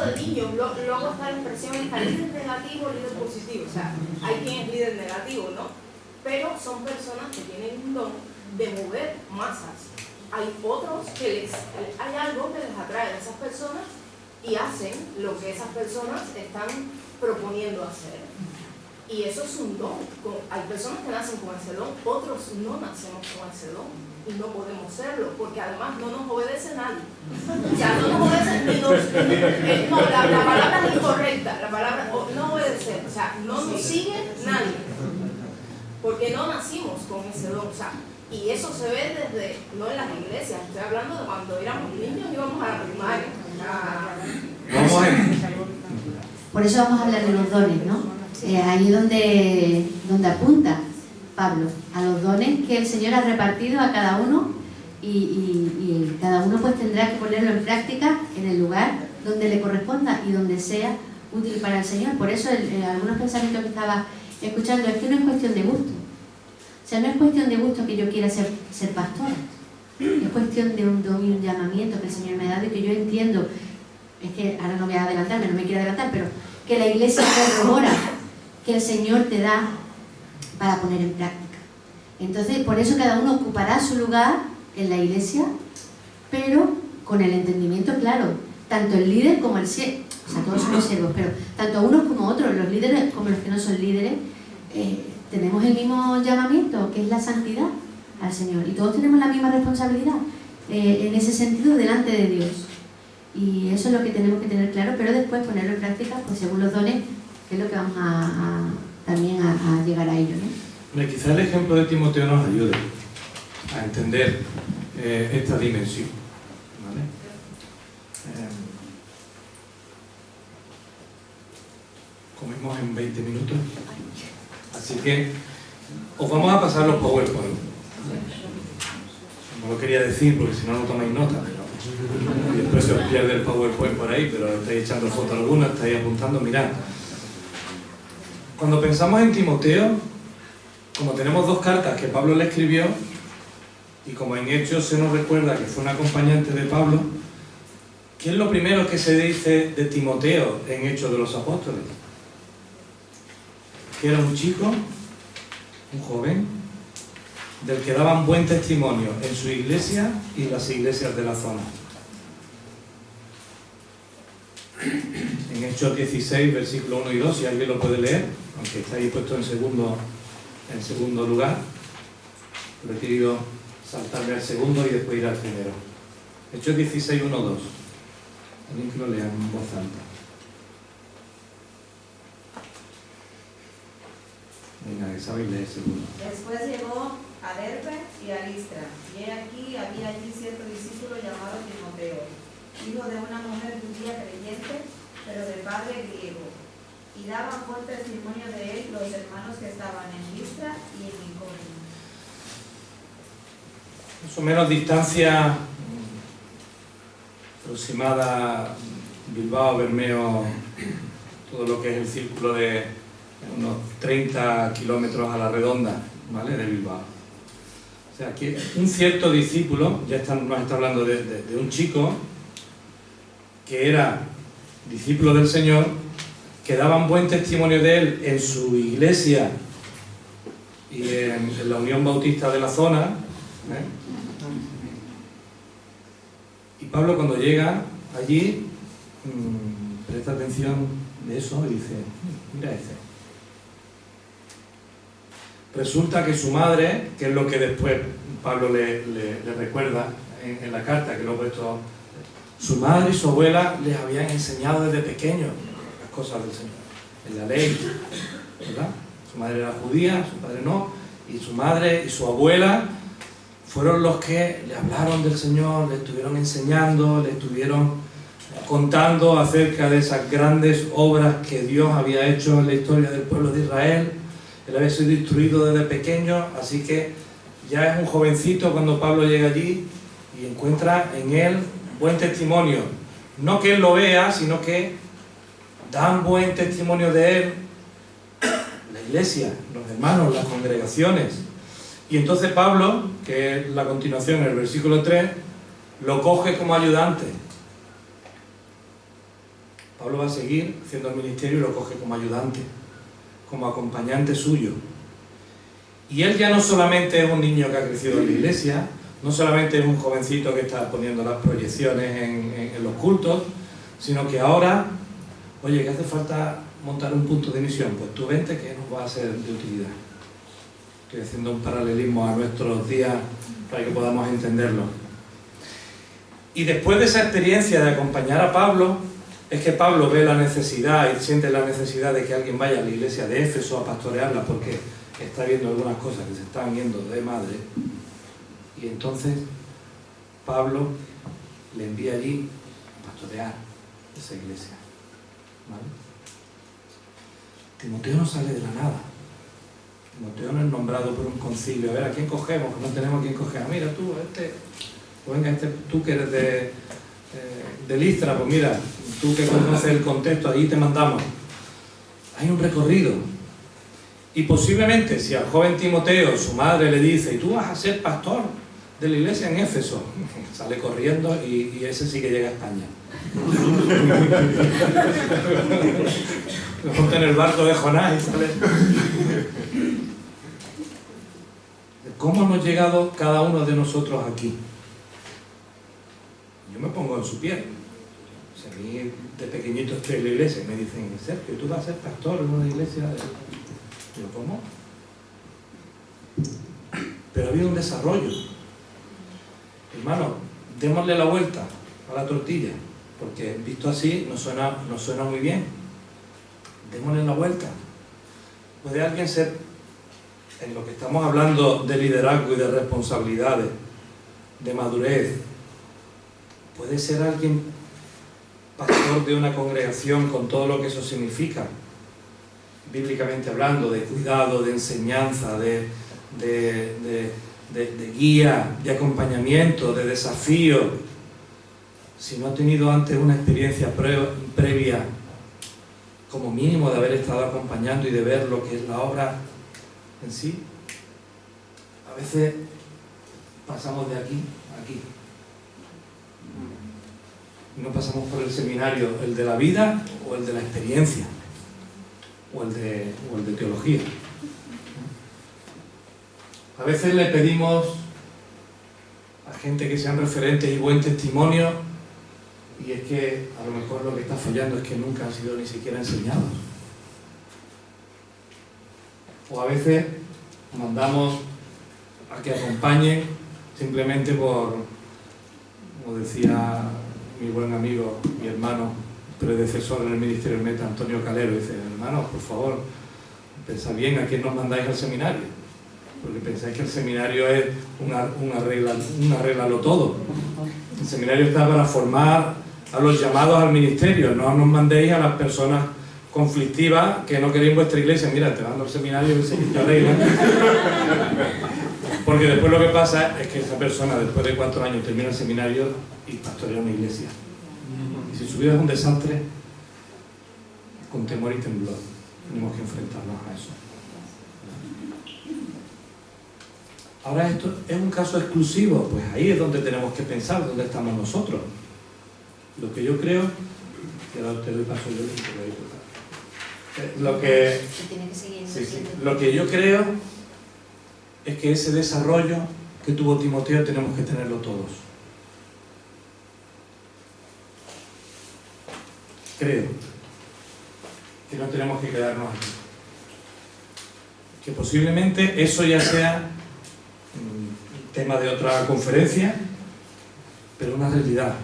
de niños, luego está la expresión, está líder negativo, líder positivo. O sea, hay quien es líder negativo, ¿no? Pero son personas que tienen un don de mover masas. Hay otros que hay algo que les atrae a esas personas y hacen lo que esas personas están proponiendo hacer. Y eso es un don. Hay personas que nacen con ese don, otros no nacemos con ese don y no podemos serlo, porque además no nos obedece nadie. O sea, no nos obedece ni nos... no, la palabra es incorrecta, la palabra no obedecer, o sea, no nos sigue nadie, porque no nacimos con ese don. O sea, y eso se ve desde, no en las iglesias, estoy hablando de cuando éramos niños y íbamos a la primaria. Por eso vamos a hablar de los dones, ¿no? Ahí donde apunta Pablo, a los dones que el Señor ha repartido a cada uno y cada uno pues tendrá que ponerlo en práctica en el lugar donde le corresponda y donde sea útil para el Señor. Por eso algunos pensamientos que estaba escuchando es que no es cuestión de gusto. O sea, no es cuestión de gusto que yo quiera ser pastora. es cuestión de un don y un llamamiento que el Señor me ha dado y que yo entiendo, es que ahora no voy a adelantarme, no me quiero adelantar, pero que la Iglesia corrobora que el Señor te da para poner en práctica. Entonces, por eso cada uno ocupará su lugar en la Iglesia, pero con el entendimiento claro, tanto el líder como el siervo, o sea, todos somos siervos, pero tanto unos como otros, los líderes como los que no son líderes, tenemos el mismo llamamiento, que es la santidad al Señor, y todos tenemos la misma responsabilidad en ese sentido delante de Dios, y eso es lo que tenemos que tener claro, pero después ponerlo en práctica pues según los dones, que es lo que vamos también a llegar a ello, ¿no? Quizá el ejemplo de Timoteo nos ayude a entender esta dimensión, ¿vale? Comemos en 20 minutos, así que os vamos a pasar los PowerPoint. No lo quería decir porque si no, no tomáis nota, y después se os pierde el PowerPoint por ahí, pero estáis echando fotos algunas, estáis apuntando. Mirad, cuando pensamos en Timoteo, como tenemos dos cartas que Pablo le escribió, y como en Hechos se nos recuerda que fue un acompañante de Pablo, ¿qué es lo primero que se dice de Timoteo en Hechos de los Apóstoles? Que era un chico, un joven, del que daban buen testimonio en su iglesia y en las iglesias de la zona. En Hechos 16, versículos 1 y 2, si alguien lo puede leer, aunque está ahí puesto en segundo lugar, pero he querido saltarme al segundo y después ir al primero. Hechos 16, 1, 2. Alguien que lo lea en voz alta. Venga, que sabéis leer segundo. Después llegó a Derbe y a Listra, y he aquí había allí cierto discípulo llamado Timoteo, hijo de una mujer judía creyente, pero de padre griego, y daban buen testimonio de él los hermanos que estaban en Listra y en Iconio. Más o menos distancia aproximada Bilbao, Bermeo, todo lo que es el círculo de unos 30 kilómetros a la redonda, ¿vale?, de Bilbao. O sea, que un cierto discípulo, nos está hablando de un chico que era discípulo del Señor, que daban buen testimonio de él en su iglesia y en la Unión Bautista de la zona, Y Pablo, cuando llega allí, presta atención de eso y dice, mira ese. Resulta que su madre, que es lo que después Pablo le recuerda en la carta, que lo he puesto, su madre y su abuela les habían enseñado desde pequeños las cosas del Señor, en la ley, ¿verdad? Su madre era judía, su padre no, y su madre y su abuela fueron los que le hablaron del Señor, le estuvieron enseñando, le estuvieron contando acerca de esas grandes obras que Dios había hecho en la historia del pueblo de Israel. Él había sido instruido desde pequeño, así que ya es un jovencito cuando Pablo llega allí y encuentra en él buen testimonio. No que él lo vea, sino que dan buen testimonio de él la iglesia, los hermanos, las congregaciones. Y entonces Pablo, que es la continuación en el versículo 3, lo coge como ayudante. Pablo va a seguir haciendo el ministerio y lo coge como ayudante, como acompañante suyo. Y él ya no solamente es un niño que ha crecido en la iglesia, no solamente es un jovencito que está poniendo las proyecciones en los cultos, sino que ahora, oye, que hace falta montar un punto de misión, pues tú vente que nos va a ser de utilidad. Estoy haciendo un paralelismo a nuestros días para que podamos entenderlo. Y después de esa experiencia de acompañar a Pablo, es que Pablo ve la necesidad y siente la necesidad de que alguien vaya a la iglesia de Éfeso a pastorearla porque está viendo algunas cosas que se están yendo de madre. Y entonces Pablo le envía allí a pastorear esa iglesia. ¿Vale? Timoteo no sale de la nada. Timoteo no es nombrado por un concilio. A ver, ¿a quién cogemos? Que no tenemos a quién coger. Ah, mira tú, venga, tú que eres de Listra, pues mira, tú que conoces el contexto, allí te mandamos. Hay un recorrido. Y posiblemente si al joven Timoteo su madre le dice, y tú vas a ser pastor de la iglesia en Éfeso. Sale corriendo y ese sí que llega a España. Me monta en el barco de Jonás y sale. ¿Cómo hemos llegado cada uno de nosotros aquí? Yo me pongo en su piel. Si a mí de pequeñito estoy en la iglesia y me dicen, Sergio, tú vas a ser pastor en una iglesia. Yo, ¿cómo? Pero ha habido un desarrollo. Hermano, démosle la vuelta a la tortilla, porque visto así no suena muy bien. Démosle la vuelta. ¿Puede alguien ser, en lo que estamos hablando de liderazgo y de responsabilidades, de madurez, puede ser alguien pastor de una congregación con todo lo que eso significa, bíblicamente hablando, de cuidado, de enseñanza, de guía, de acompañamiento, de desafío? Si no ha tenido antes una experiencia previa, como mínimo de haber estado acompañando y de ver lo que es la obra en sí, a veces pasamos de aquí a aquí. No pasamos por el seminario, el de la vida o el de la experiencia, o el de teología. A veces le pedimos a gente que sean referentes y buen testimonio, y es que a lo mejor lo que está fallando es que nunca han sido ni siquiera enseñados. O a veces mandamos a que acompañen simplemente por, como decía mi buen amigo, mi hermano, predecesor en el Ministerio del Meta, Antonio Calero, dice, hermanos, por favor, pensad bien a quién nos mandáis al seminario, porque pensáis que el seminario es una regla lo todo. El seminario está para formar a los llamados al ministerio, no nos mandéis a las personas conflictivas que no queréis vuestra iglesia. Mira, te mando al seminario y se quita regla. Porque después lo que pasa es que esa persona, después de 4 años, termina el seminario y pastorea una iglesia. Y si su vida es un desastre, con temor y temblor tenemos que enfrentarnos a eso. Ahora, esto es un caso exclusivo, pues ahí es donde tenemos que pensar, dónde estamos nosotros. Lo que yo creo, que ahora te doy paso yo, lo que yo creo es que ese desarrollo que tuvo Timoteo tenemos que tenerlo todos. Creo que no tenemos que quedarnos aquí. Que posiblemente eso ya sea tema de otra conferencia, pero una realidad.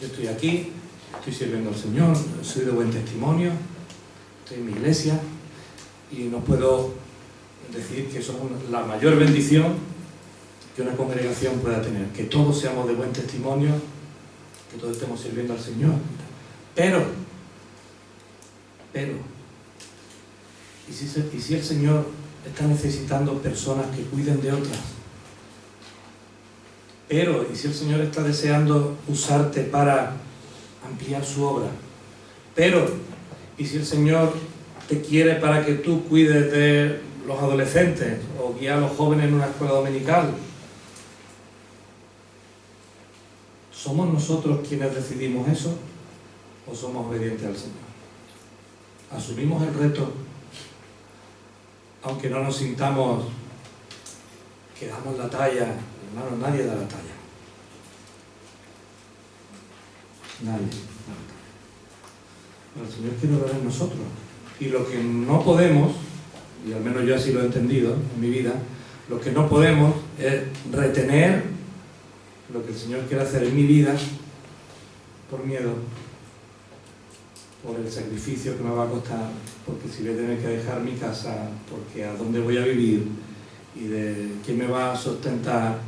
Yo estoy aquí, estoy sirviendo al Señor, soy de buen testimonio, estoy en mi iglesia y no puedo decir que eso es la mayor bendición que una congregación pueda tener, que todos seamos de buen testimonio, que todos estemos sirviendo al Señor. Pero, ¿y si el Señor está necesitando personas que cuiden de otras? Pero, ¿y si el Señor está deseando usarte para ampliar su obra? Pero, ¿y si el Señor te quiere para que tú cuides de los adolescentes o guías a los jóvenes en una escuela dominical? ¿Somos nosotros quienes decidimos eso o somos obedientes al Señor? ¿Asumimos el reto aunque no nos sintamos que damos la talla? Hermano, nadie da la talla. Nadie da la talla. Pero el Señor quiere obrar en nosotros. Y lo que no podemos, y al menos yo así lo he entendido en mi vida, lo que no podemos es retener lo que el Señor quiere hacer en mi vida por miedo, por el sacrificio que me va a costar, porque si voy a tener que dejar mi casa, porque a dónde voy a vivir, y de quién me va a sustentar,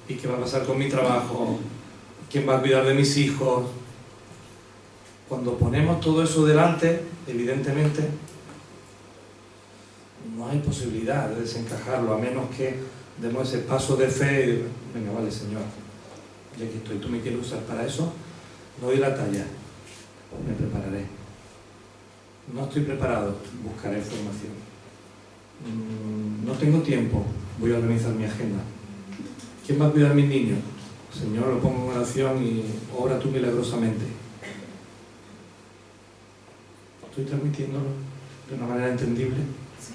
y qué va a pasar con mi trabajo, quién va a cuidar de mis hijos. Cuando ponemos todo eso delante, evidentemente, no hay posibilidad de desencajarlo, a menos que demos ese paso de fe y venga, vale, Señor, ya que estoy, tú me quieres usar para eso, no doy la talla, me prepararé. No estoy preparado, buscaré formación. No tengo tiempo, voy a organizar mi agenda. ¿Quién va a cuidar a mis niños? Señor, lo pongo en oración y obra tú milagrosamente. ¿Estoy transmitiéndolo de una manera entendible? Sí.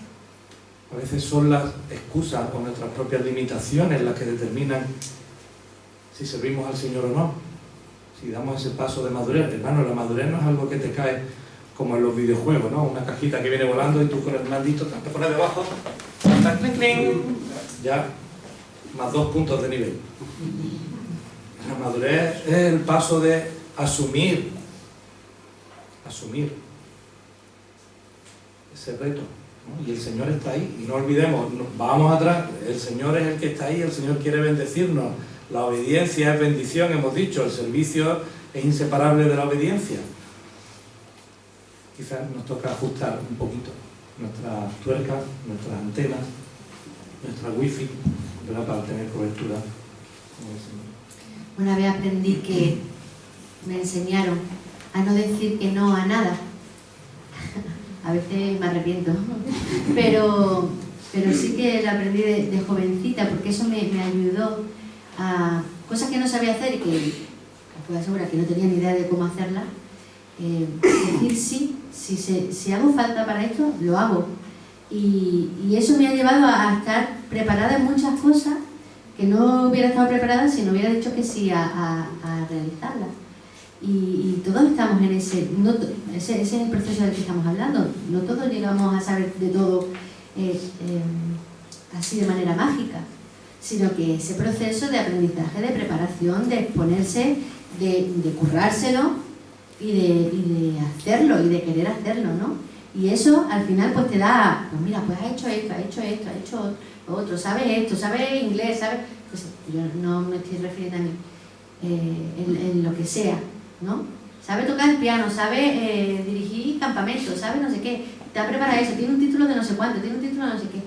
A veces son las excusas o nuestras propias limitaciones las que determinan si servimos al Señor o no. Si damos ese paso de madurez. Hermano, la madurez no es algo que te cae como en los videojuegos, ¿no? Una cajita que viene volando y tú con el mandito te pones debajo, ya más 2 puntos de nivel. La madurez es el paso de asumir ese reto, ¿no? Y el Señor está ahí, y no olvidemos, vamos atrás, el Señor es el que está ahí, el Señor quiere bendecirnos, la obediencia es bendición, hemos dicho, el servicio es inseparable de la obediencia. Quizás nos toca ajustar un poquito nuestras tuercas, nuestras antenas, nuestra wifi, ¿verdad?, para tener cobertura. Una vez aprendí que me enseñaron a no decir que no a nada. A veces me arrepiento, pero sí que lo aprendí de jovencita, porque eso me ayudó a cosas que no sabía hacer y que os puedo asegurar que no tenía ni idea de cómo hacerlas. Decir sí, si hago falta para esto, lo hago. Y eso me ha llevado a estar preparada en muchas cosas que no hubiera estado preparada si no hubiera dicho que sí a realizarlas. Y todos estamos en ese es el proceso del que estamos hablando. No todos llegamos a saber de todo así de manera mágica, sino que ese proceso de aprendizaje, de preparación, de exponerse, de currárselo y de hacerlo y de querer hacerlo, ¿no? Y eso al final pues te da, pues mira, pues ha hecho esto, ha hecho otro, sabe esto, sabe inglés, sabe... Pues yo no me estoy refiriendo a mí, en lo que sea, ¿no? Sabe tocar el piano, sabe dirigir campamentos, sabe no sé qué, te ha preparado eso, tiene un título de no sé cuánto, tiene un título de no sé qué.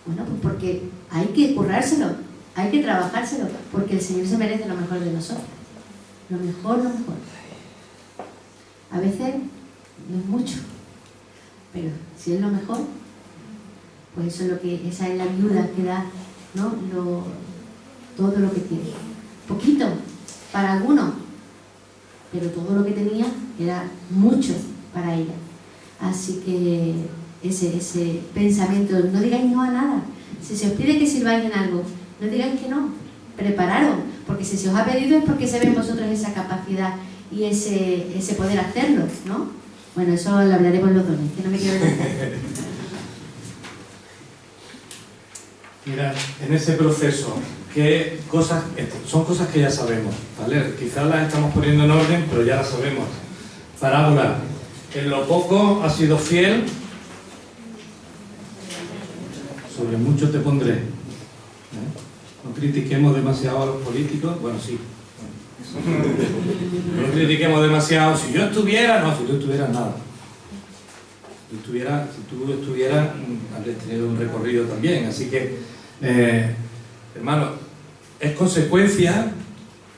Bueno, pues porque hay que currárselo, hay que trabajárselo, porque el Señor se merece lo mejor de nosotros. Lo mejor, lo mejor. A veces no es mucho, pero si es lo mejor, pues eso es lo que, esa es la ayuda que da, ¿no? Todo lo que tiene. Poquito para algunos, pero todo lo que tenía era mucho para ella. Así que ese pensamiento, no digáis no a nada. Si se os pide que sirváis en algo, no digáis que no. Prepararos, porque si se os ha pedido es porque se ve en vosotros esa capacidad y ese poder hacerlo, ¿no? Bueno, eso lo hablaremos los dones, que no me quiero decir. Mira, en ese proceso, ¿qué cosas? Son cosas que ya sabemos, ¿vale? Quizás las estamos poniendo en orden, pero ya las sabemos. Parábola. En lo poco has sido fiel, sobre mucho te pondré. No critiquemos demasiado a los políticos, bueno, sí. No critiquemos demasiado. Si yo estuviera, no, si tú estuvieras nada. Si tú estuvieras, habrías tenido un recorrido también. Así que, hermano, es consecuencia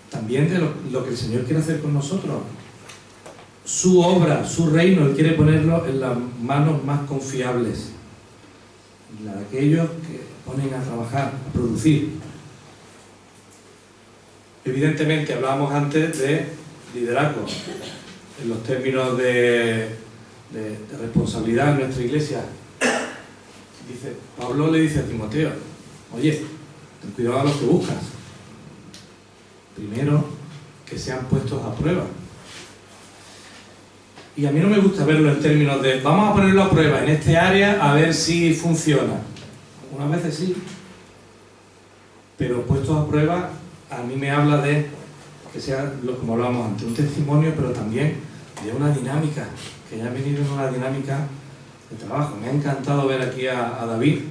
también de lo que el Señor quiere hacer con nosotros. Su obra, su reino, Él quiere ponerlo en las manos más confiables, la de aquellos que ponen a trabajar, a producir. Evidentemente, hablábamos antes de liderazgo, en los términos de responsabilidad en nuestra iglesia. Pablo le dice a Timoteo, oye, ten cuidado a los que buscas. Primero, que sean puestos a prueba. Y a mí no me gusta verlo en términos de vamos a ponerlo a prueba en este área a ver si funciona. Algunas veces sí, pero puestos a prueba a mí me habla de que sea, como hablábamos antes, un testimonio, pero también de una dinámica, que ya ha venido en una dinámica de trabajo. Me ha encantado ver aquí a David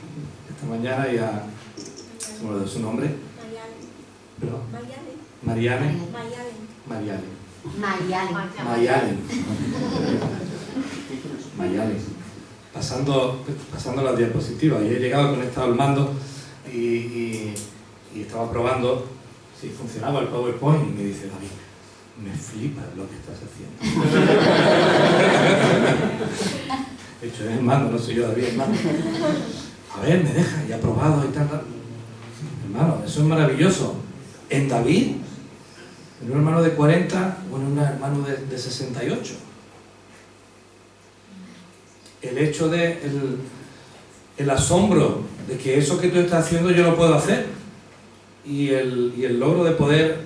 esta mañana y a... ¿cómo le doy su nombre? Mariane. Pasando las diapositivas. Y he llegado conectado al mando y estaba probando si funcionaba el PowerPoint y me dice David, me flipa lo que estás haciendo. De hecho, es el mando, no soy yo, David, el mando. A ver, me deja, y ha probado y tal. Hermano, eso es maravilloso. En David, en un hermano de 40 o en un hermano de 68. El hecho de el asombro de que eso que tú estás haciendo yo lo puedo hacer, y el logro de poder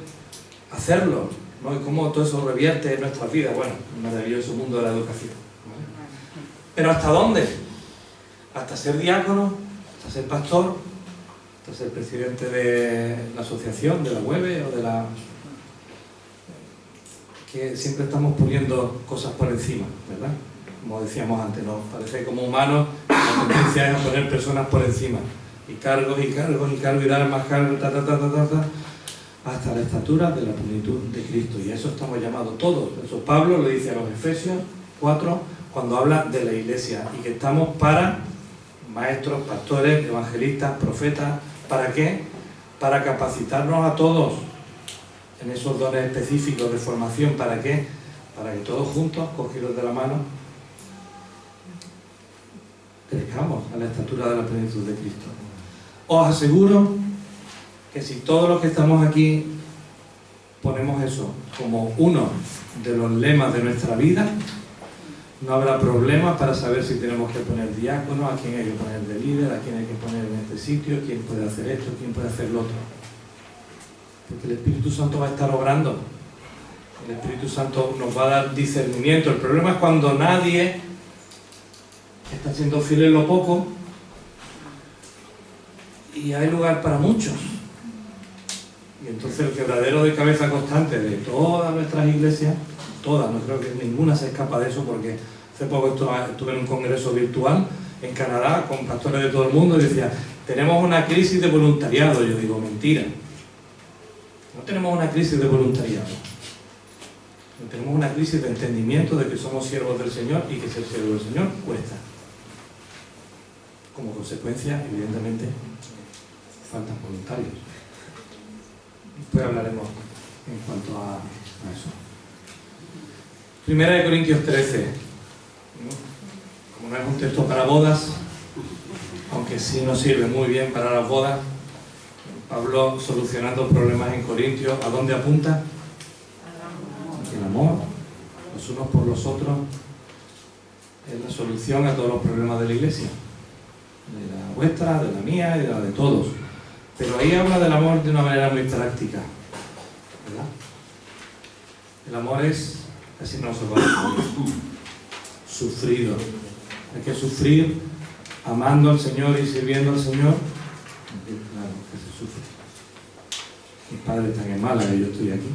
hacerlo, ¿no? Y cómo todo eso revierte en nuestras vidas. Bueno, un maravilloso mundo de la educación, ¿vale? Pero ¿hasta dónde? Hasta ser diácono, hasta ser pastor, hasta ser presidente de la asociación, de la UEBE o de la... que siempre estamos poniendo cosas por encima, ¿verdad? Como decíamos antes, nos parece como humanos la tendencia es a poner personas por encima, y cargos, y cargos, y cargos, y dar más cargos, hasta la estatura de la plenitud de Cristo. Y a eso estamos llamados todos. Eso Pablo lo dice a los Efesios 4, cuando habla de la iglesia, y que estamos para maestros, pastores, evangelistas, profetas. ¿Para qué? Para capacitarnos a todos en esos dones específicos de formación. ¿Para qué? Para que todos juntos, cogidos de la mano, crezcamos a la estatura de la plenitud de Cristo. Os aseguro que si todos los que estamos aquí ponemos eso como uno de los lemas de nuestra vida, no habrá problema para saber si tenemos que poner diácono, a quién hay que poner de líder, a quién hay que poner en este sitio, quién puede hacer esto, quién puede hacer lo otro. Porque el Espíritu Santo va a estar obrando. El Espíritu Santo nos va a dar discernimiento. El problema es cuando nadie está siendo fiel en lo poco y hay lugar para muchos. Y entonces el quebradero de cabeza constante de todas nuestras iglesias, todas, no creo que ninguna se escapa de eso, porque hace poco estuve en un congreso virtual en Canadá con pastores de todo el mundo y decía, tenemos una crisis de voluntariado. Yo digo, mentira. No tenemos una crisis de voluntariado. Tenemos una crisis de entendimiento de que somos siervos del Señor y que ser siervo del Señor cuesta. Como consecuencia, evidentemente, faltan voluntarios. Después hablaremos en cuanto a eso. Primera de Corintios 13. Como no es un texto para bodas, aunque sí nos sirve muy bien para las bodas, Pablo, solucionando problemas en Corintios, ¿a dónde apunta? El amor, los unos por los otros, es la solución a todos los problemas de la iglesia, de la vuestra, de la mía y de la de todos. Pero ahí habla del amor de una manera muy práctica, ¿verdad? El amor es, casi no se va a decir, sufrido. Hay que sufrir amando al Señor y sirviendo al Señor. Claro que se sufre. Mis padres están en Málaga y yo estoy aquí.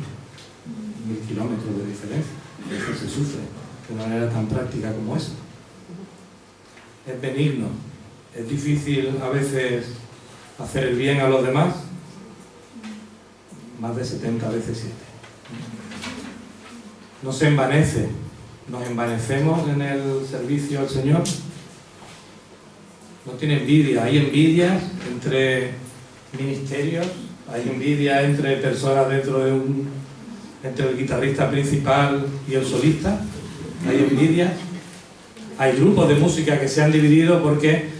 1000 kilómetros de diferencia. Eso se sufre de una manera tan práctica como esa. Es benigno. Es difícil a veces hacer el bien a los demás. Más de 70 veces 7. No se envanece. Nos envanecemos en el servicio al Señor. No tiene envidia. Hay envidias entre ministerios. Hay envidia entre personas dentro de entre el guitarrista principal y el solista. Hay envidia. Hay grupos de música que se han dividido porque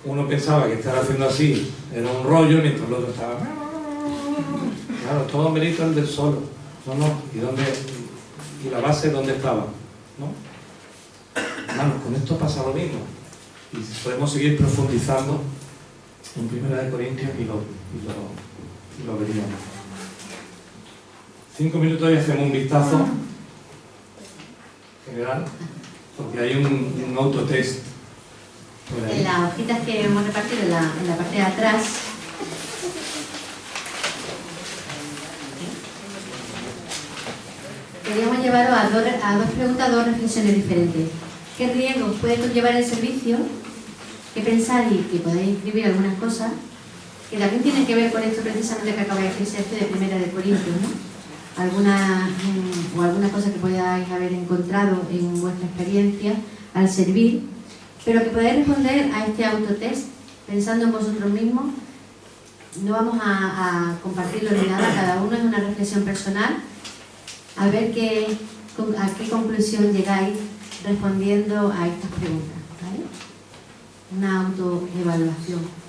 uno pensaba que estar haciendo así era un rollo, mientras el otro estaba... Claro, todo mérito el del solo. ¿Y la base dónde estaba? ¿No? Hermanos, con esto pasa lo mismo. Y podemos seguir profundizando en 1 Corintios y lo veríamos. 5 minutos y hacemos un vistazo general, porque hay un autotest por ahí. En las hojitas que hemos repartido en la parte de atrás, queríamos llevaros a dos preguntas, a dos reflexiones diferentes. ¿Qué riesgos puede conllevar el servicio? ¿Qué pensáis? Y podéis escribir algunas cosas que también tienen que ver con esto precisamente que acaba de decirse de 1 Corintios, ¿no? Alguna cosa que podáis haber encontrado en vuestra experiencia al servir, pero que podáis responder a este autotest pensando en vosotros mismos. No vamos a compartirlo ni nada, cada uno es una reflexión personal, a ver a qué conclusión llegáis respondiendo a estas preguntas, ¿vale? Una autoevaluación.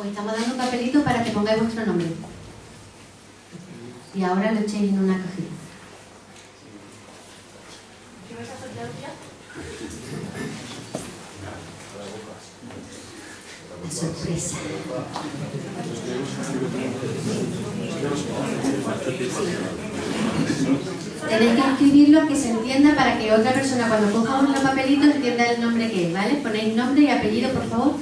Os estamos dando un papelito para que pongáis vuestro nombre. Y ahora lo echéis en una cajita. ¿Qué vas a soltar ya? La sorpresa. Tenéis que escribirlo que se entienda para que otra persona cuando coja los papelitos entienda el nombre que es, ¿vale? Ponéis nombre y apellido, por favor,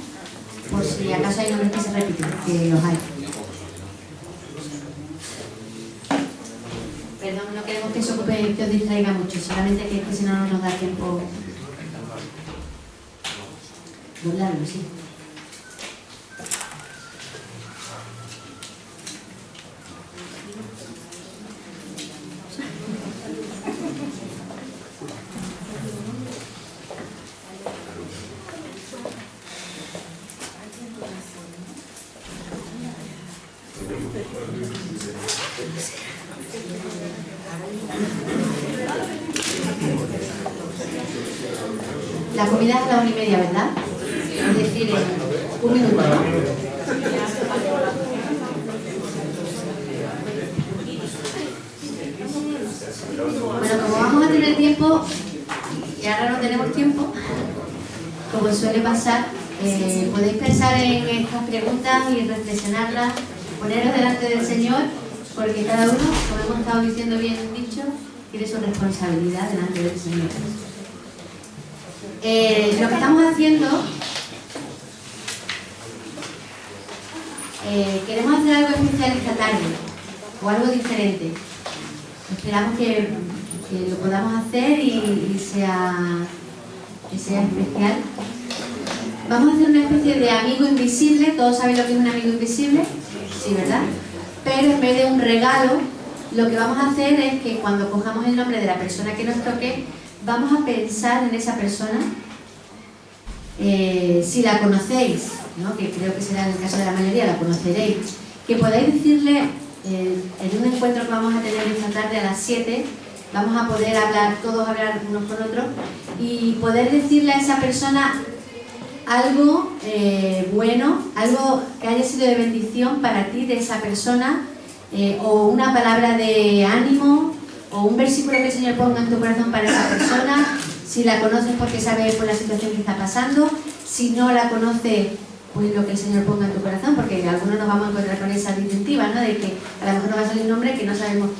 por si acaso hay nombres que se repiten, que los hay. Perdón, no queremos que os distraiga mucho, solamente que si no, no nos da tiempo doblarlo, sí. La comida es a la 1:30, ¿verdad? Es decir, en 1 minuto, ¿no? Bueno, como vamos a tener tiempo, y ahora no tenemos tiempo, como suele pasar, podéis pensar en estas preguntas y reflexionarlas, poneros delante del Señor, porque cada uno, como hemos estado diciendo bien dicho, tiene su responsabilidad delante del Señor. Lo que estamos haciendo, queremos hacer algo especial esta tarde, o algo diferente. Esperamos que lo podamos hacer y sea especial. Vamos a hacer una especie de amigo invisible. ¿Todos saben lo que es un amigo invisible? Sí, ¿verdad? Pero en vez de un regalo, lo que vamos a hacer es que cuando cojamos el nombre de la persona que nos toque, vamos a pensar en esa persona, si la conocéis, ¿no? Que creo que será en el caso de la mayoría, la conoceréis, que podáis decirle, en un encuentro que vamos a tener esta tarde a las 7, vamos a poder hablar, todos hablar unos con otros, y poder decirle a esa persona algo bueno, algo que haya sido de bendición para ti de esa persona, o una palabra de ánimo, o un versículo que el Señor ponga en tu corazón para esa persona, si la conoces porque sabes por la situación que está pasando, si no la conoces, pues lo que el Señor ponga en tu corazón, porque algunos nos vamos a encontrar con esa disyuntiva, ¿no? De que a lo mejor nos va a salir un nombre que no sabemos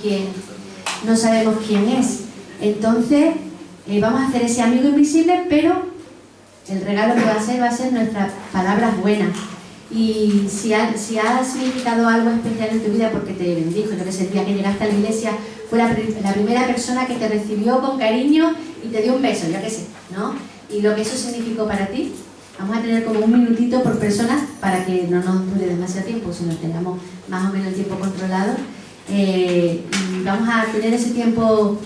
quién es. Entonces, vamos a hacer ese amigo invisible, pero el regalo que va a ser nuestras palabras buenas. Y si ha significado algo especial en tu vida porque te bendijo, yo que sé, el día que llegaste a la iglesia fue la primera persona que te recibió con cariño y te dio un beso, yo que sé, ¿no? Y lo que eso significó para ti, vamos a tener como 1 minutito por persona para que no nos dure demasiado tiempo, sino tengamos más o menos el tiempo controlado. Y vamos a tener ese tiempo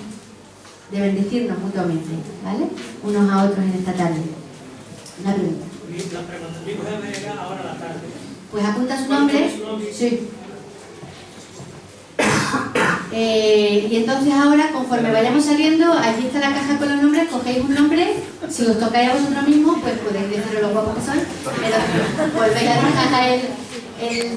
de bendecirnos mutuamente, ¿vale? Unos a otros en esta tarde. Una pregunta. Mi mujer va a llegar ahora a la tarde. Pues apunta su nombre. Sí. Y entonces ahora, conforme vayamos saliendo, allí está la caja con los nombres, cogéis un nombre, si os tocáis a vosotros mismos, pues podéis deciros lo guapos que sois, pero volvéis a dejar el